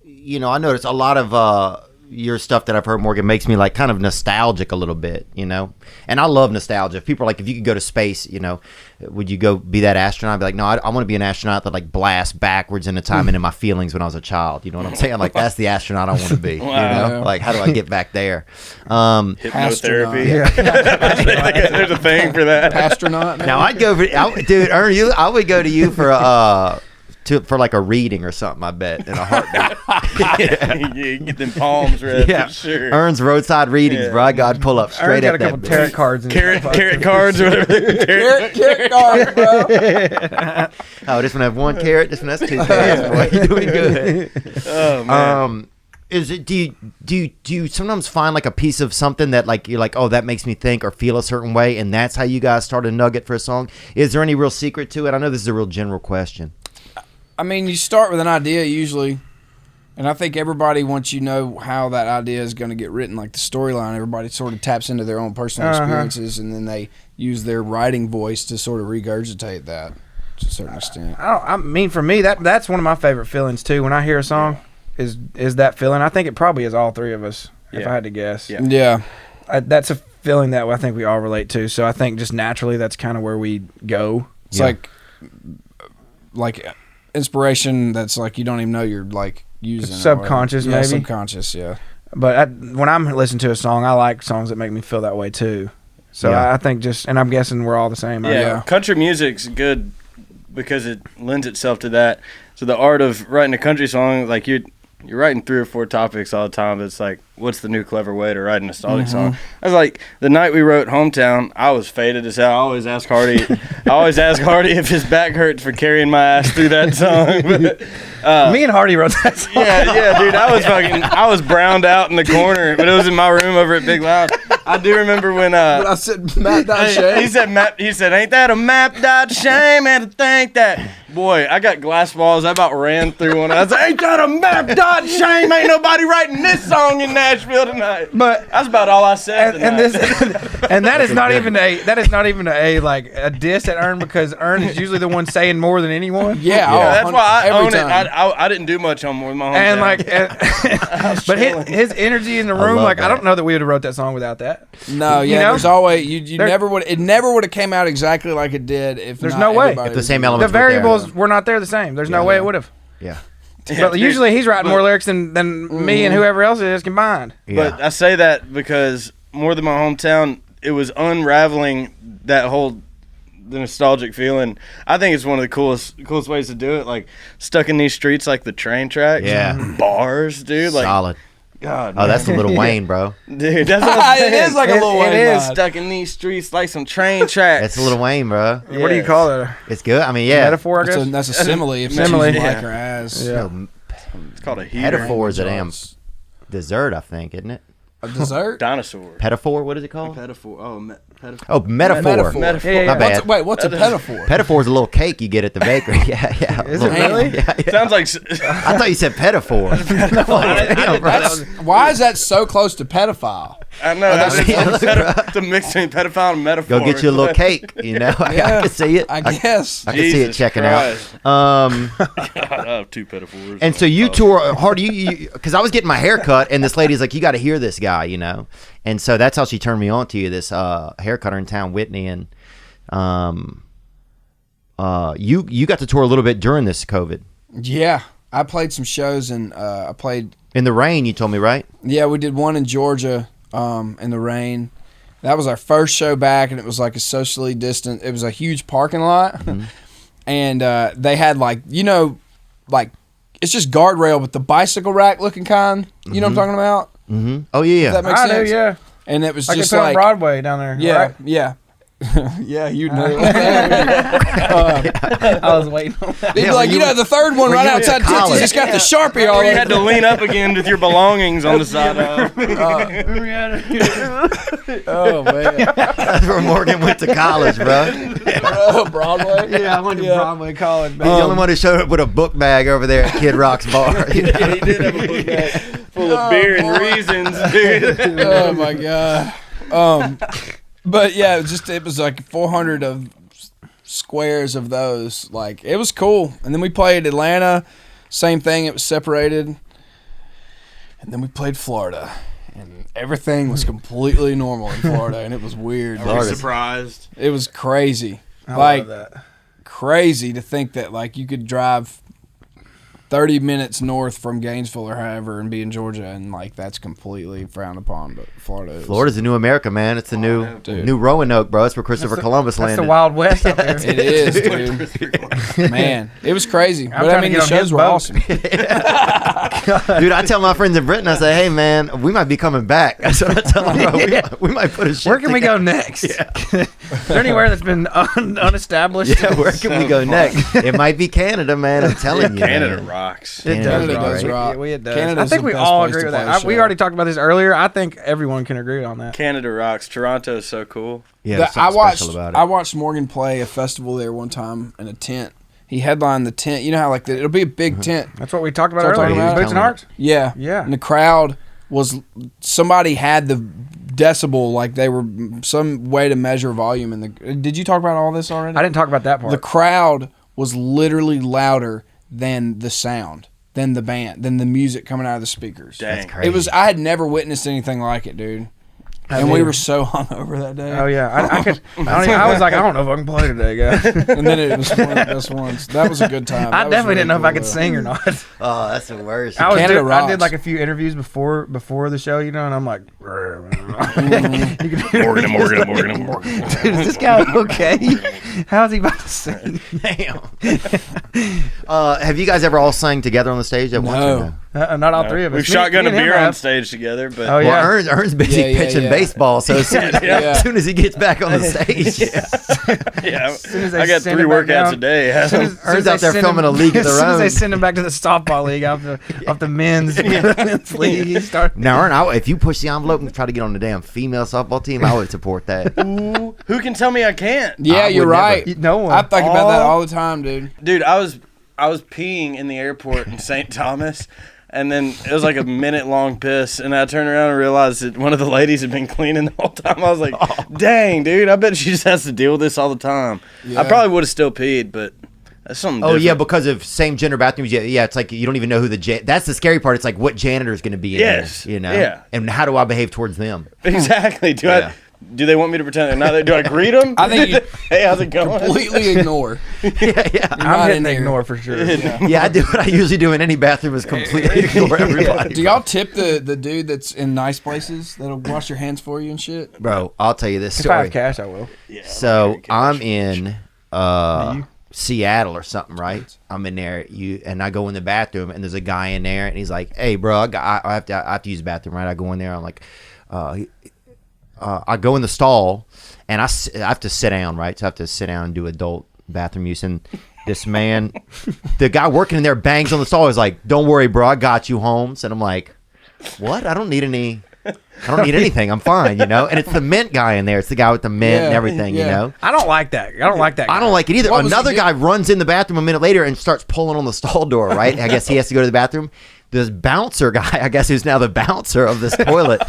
I notice a lot of your stuff that I've heard, Morgan, makes me like kind of nostalgic a little bit, and I love nostalgia. If people are like, if you could go to space, would you go be that astronaut? I'd be like, no, I want to be an astronaut that like blasts backwards into time and in my feelings when I was a child. You know what I'm saying? Like, that's the astronaut I want to be. Wow. Like, how do I get back there? Hypnotherapy. There's a thing for that. Astronaut. Now I'd go for, dude, Ern, I would go to you for for like a reading or something, I bet, in a heartbeat. You get them palms read for sure. Ern's roadside readings, bro. I'd pull up straight Ern's at got a couple tarot cards. Carrot cards or whatever. Carrot cards, bro. Oh, this one have 1 carrot. This one has 2 carrots. Boy, you're doing good. Oh man. Is it? Do you sometimes find like a piece of something that like you're like, oh, that makes me think or feel a certain way, and that's how you guys start a nugget for a song? Is there any real secret to it? I know this is a real general question. I mean, you start with an idea usually, and I think everybody, once you know how that idea is going to get written, like the storyline, everybody sort of taps into their own personal experiences, and then they use their writing voice to sort of regurgitate that to a certain extent. I mean, for me, that's one of my favorite feelings too. When I hear a song, is that feeling? I think it probably is all three of us, if I had to guess. Yeah. That's a feeling that I think we all relate to. So I think just naturally, that's kind of where we go. It's like inspiration that's like you don't even know you're like using. It's subconscious, maybe. Subconscious, yeah. But when I'm listening to a song, I like songs that make me feel that way too. So I think and I'm guessing we're all the same. Yeah, country music's good because it lends itself to that. So the art of writing a country song, like you're writing 3 or 4 topics all the time. It's like, what's the new clever way to write a nostalgic song? I was like, the night we wrote Hometown, I was faded as hell. I always ask Hardy if his back hurts for carrying my ass through that song. But, me and Hardy wrote that song. Yeah, dude, I was browned out in the corner, but it was in my room over at Big Loud. I do remember when I said map.shame. He said, ain't that a map.shame? And to think that, boy, I got glass balls. I about ran through one. I was like, ain't that a map.shame? Ain't nobody writing this song in Nashville tonight. But that's about all I said. And that is not even a like a diss at Ern, because Ern is usually the one saying more than anyone. Yeah, that's why I own it. I didn't do much with my Hometown. But his energy in the room, like, I don't know that we would have wrote that song without that. No, there's always you never would. It never would have came out exactly like it did if there's no way. If the same elements, the variables were not there the same. There's no way it would have. Yeah. But usually he's writing more lyrics than me and whoever else is combined. Yeah. But I say that because more than my Hometown, it was unraveling that whole the nostalgic feeling. I think it's one of the coolest ways to do it. Like, stuck in these streets, like the train tracks. Yeah. Bars, dude. Like, solid. God, man. That's a little Wayne, bro. Dude, that's what I'm saying. It is like a little Wayne. It is stuck in these streets like some train tracks. That's a little Wayne, bro. Yes. What do you call it? It's good. I mean, yeah. Metaphor, I guess? That's a simile. If simile. like her ass. Yeah. It's called a heater. Metaphor is a damn dessert, I think, isn't it? A dessert? Dinosaur. Pedophore? What is it called? Pedophore. Metaphor. Oh, metaphor. Metaphor. Yeah. My bad. What's a pedophore? Pedophore is a little cake you get at the bakery. Yeah. Is it really? Yeah. Sounds like. I thought you said pedophore. Why is that so close to pedophile? I know. It's a mix between pedophile and metaphor. Go get you a little cake. I can see it. I guess. I can see it checking Christ. out. I have 2 pedophores. And so you tour hard. Because I was getting my hair cut, and this lady's like, "You got to hear this guy," And so that's how she turned me on to you. This haircutter in town, Whitney, and you got to tour a little bit during this COVID. Yeah, I played some shows, and I played in the rain. You told me, right? Yeah, we did one in Georgia in the rain. That was our first show back, and it was like a socially distant. It was a huge parking lot, and they had like it's just guardrail, but the bicycle rack looking kind. You know what I'm talking about? Mm-hmm. Oh yeah. Does that make sense? I do, yeah. And it was I just could put like on Broadway down there. Yeah, right? yeah. Yeah, you know. I was waiting on that. They'd be like, the third one right outside Texas just got the Sharpie all You over. had to lean up again with your belongings on the side of. Oh, man. That's where Morgan went to college, bro. Broadway? Yeah, I went to Broadway College. He's the only one who showed up with a book bag over there at Kid Rock's bar. Yeah, he did have a book bag full of beer and reasons, dude. Oh, my God. But yeah, it was like 400 of squares of those. Like, it was cool. And then we played Atlanta, same thing. It was separated. And then we played Florida, and everything was completely normal in Florida, and it was weird. I was surprised. It was crazy. I love that. Crazy to think that like you could drive 30 minutes north from Gainesville or however and be in Georgia, and like that's completely frowned upon. But Florida's the new America, man. It's the new Roanoke, bro. It's where Christopher Columbus landed. That's the Wild West out there. It is, dude. Man, it was crazy. But I mean, the shows were awesome. Dude, I tell my friends in Britain, I say, hey, man, we might be coming back. That's what I tell them, bro. We might put a shit Where can we together. go next? Yeah. Is there anywhere that's been unestablished? Yeah, where can we go next? It might be Canada, man. I'm telling you. Canada man. rocks. It Canada does does rock. Yeah, it does. Canada's I think the we best all place agree to with play a that. We show. already talked about this earlier. I think everyone can agree on that. Canada rocks. Toronto is so cool. Yeah, there's I something special about it. I watched Morgan play a festival there one time in a tent. He headlined the tent. You know how like it'll be a big tent. That's what we talked about That's what I'm earlier. talking about. Boots and Hearts. Yeah, Yeah. And the crowd was somebody had the decibel, like they were some way to measure volume. In the did you talk about all this already? I didn't talk about that part. The crowd was literally louder than the sound, than the band, than the music coming out of the speakers. Dang. That's crazy. It was. I had never witnessed anything like it, dude. And we were so hungover that day. Oh yeah, I was like, I don't know if I can play today, guys. And then it was one of the best ones. That was a good time. I That was definitely really didn't know if I could cool, sing or not. Oh, that's the worst. I Canada I rocks. did like a few interviews before the show, you know, and I'm like, Morgan. Dude, is this guy okay? How's he about to sing? Damn. Have you guys ever all sang together on the stage at once? Or no? Not all three of us. We've Me shotgunned a and him beer on have. stage together, but Oh yeah. Well, Ern's busy Yeah, pitching baseball, so as soon as he gets back on the stage, yeah, soon as they I got send 3 him back workouts down- a day. Ern's out there filming a league of As their soon as they own. send him back to the softball league off the men's league, he started. Now, Ern, if you push the envelope and try to get on the damn female softball team, I would support that. Ooh, who can tell me I can't? Yeah, I you're would right. never. No one. I think about that all the time, dude. Dude, I was peeing in the airport in St. Thomas, and then it was like a minute-long piss, and I turned around and realized that one of the ladies had been cleaning the whole time. I was like, dang, dude, I bet she just has to deal with this all the time. Yeah. I probably would have still peed, but that's something different. Yeah, because of same gender bathrooms. Yeah, it's like you don't even know who that's the scary part. It's like what janitor is going to be in Yes, there, you know? yeah. And how do I behave towards them? Exactly. Yeah. Do they want me to pretend they're not there? Do I greet them? I think you hey, how's it going? completely ignore. Yeah. I'm hitting in here. ignore for sure. Yeah, I do what I usually do in any bathroom is completely ignore everybody. Do y'all tip the dude that's in nice places that'll wash your hands for you and shit? Bro, I'll tell you this If I have story. cash, I will. So I'm in Seattle or something, right? I'm in there, and I go in the bathroom, and there's a guy in there, and he's like, "Hey, bro, I have to use the bathroom, right?" I go in there, I'm like, I go in the stall, and I have to sit down, right? So I have to sit down and do adult bathroom use, and this man, the guy working in there, bangs on the stall. He's like, "Don't worry, bro, I got you, Holmes." And I'm like, "What? I don't need anything. I'm fine, you know." And it's the mint guy in there. It's the guy with the mint and everything, you know. I don't like that. I don't like that. I don't like it either. What was Another he guy runs in the bathroom a minute later and starts pulling on the stall door, right? I guess he has to go to the bathroom. This bouncer guy, I guess who's now the bouncer of this toilet,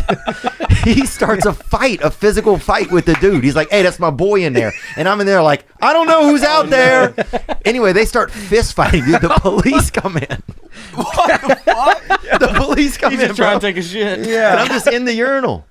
he starts a physical fight with the dude. He's like, "Hey, that's my boy in there." And I'm in there like, "I don't know who's out there." Anyway, they start fist fighting, dude. The police come in. What the fuck? The police come He's in, just trying bro. to take a shit. Yeah. And I'm just in the urinal.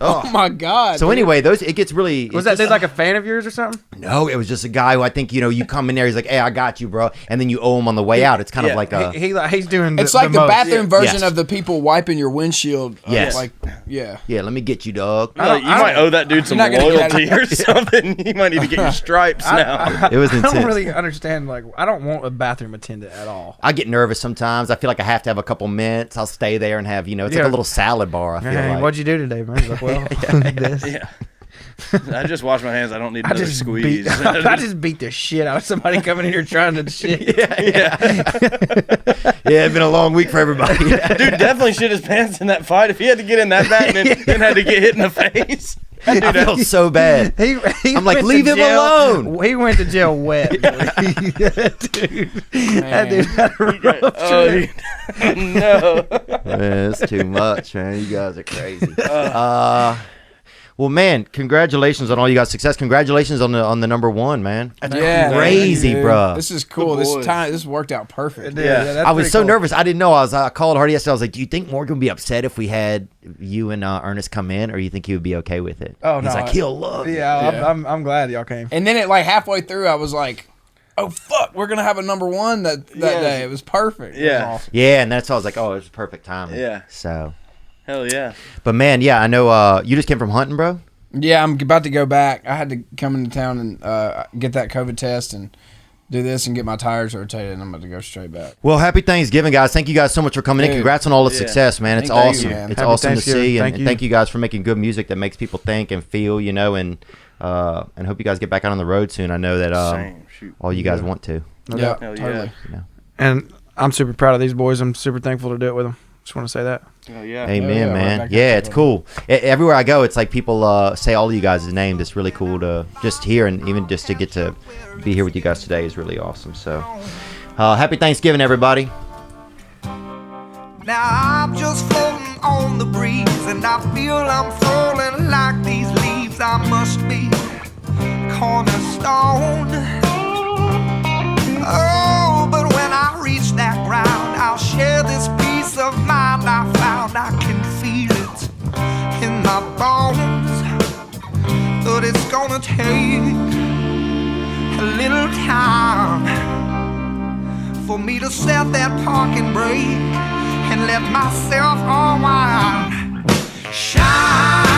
Oh my god. So dude. anyway, it gets really. Was that dude like a fan of yours or something? No, it was just a guy who I think, you come in there, he's like, "Hey, I got you, bro," and then you owe him on the way out. It's kind of like a. He's doing. It's like the most. bathroom version Yes. of the people wiping your windshield. Yes. Yeah. Yeah, let me get you, dog. You might owe that dude some You're not gonna get loyalty or something. You might need to get your stripes now. It was I intense. don't really understand. Like, I don't want a bathroom attendant at all. I get nervous sometimes. I feel like I have to have a couple mints. I'll stay there and have, it's like a little salad bar. I feel Hey, like. what'd you do today, man? He's like, well, this. Yeah. I just wash my hands. I don't need I another just squeeze. I just beat the shit out of somebody coming in here trying to shit. Yeah, it's been a long week for everybody. Dude definitely shit his pants in that fight. If he had to get in that bad and then had to get hit in the face. I felt so bad. He I'm like, went leave to him jail. alone. He went to jail wet. Dude. That dude had a rough trip. No. Man, it's too much, man. You guys are crazy. Well, man, congratulations on all you guys' success. Congratulations on the number one, man. Yeah, crazy, bro. This is cool. This worked out perfect. Yeah, I was so nervous. I didn't know. I called Hardy yesterday. I was like, "Do you think Morgan would be upset if we had you and Ernest come in, or you think he would be okay with it?" Oh, he's no, like, he'll love it. Yeah, I'm glad y'all came. And then like halfway through, I was like, "Oh fuck, we're gonna have a number one that day." It was perfect. Yeah, it was awesome. Yeah, and that's all. I was like, "Oh, it was perfect timing." Yeah. So. Hell yeah. But man, yeah, I know. You just came from hunting, bro. Yeah, I'm about to go back. I had to come into town and get that COVID test and do this and get my tires rotated, and I'm about to go straight back. Well, happy Thanksgiving, guys. Thank you guys so much for coming in. Congrats on all the success, man. It's awesome. It's happy awesome to see. And you. Thank you guys for making good music that makes people think and feel, and hope you guys get back out on the road soon. I know that all you guys want to. Yeah, totally. And I'm super proud of these boys. I'm super thankful to do it with them. Just want to say that. Oh, yeah. Amen, man. Yeah, it's cool. Everywhere I go, it's like people say all of you guys' names. It's really cool to just hear, and even just to get to be here with you guys today is really awesome. So, happy Thanksgiving, everybody. Now I'm just floating on the breeze, and I feel I'm falling like these leaves. I must be cornerstone. Oh, but when I reach that ground, I'll share this peace of mind I found. I can feel it in my bones, but it's gonna take a little time for me to set that parking brake and let myself unwind. Shine.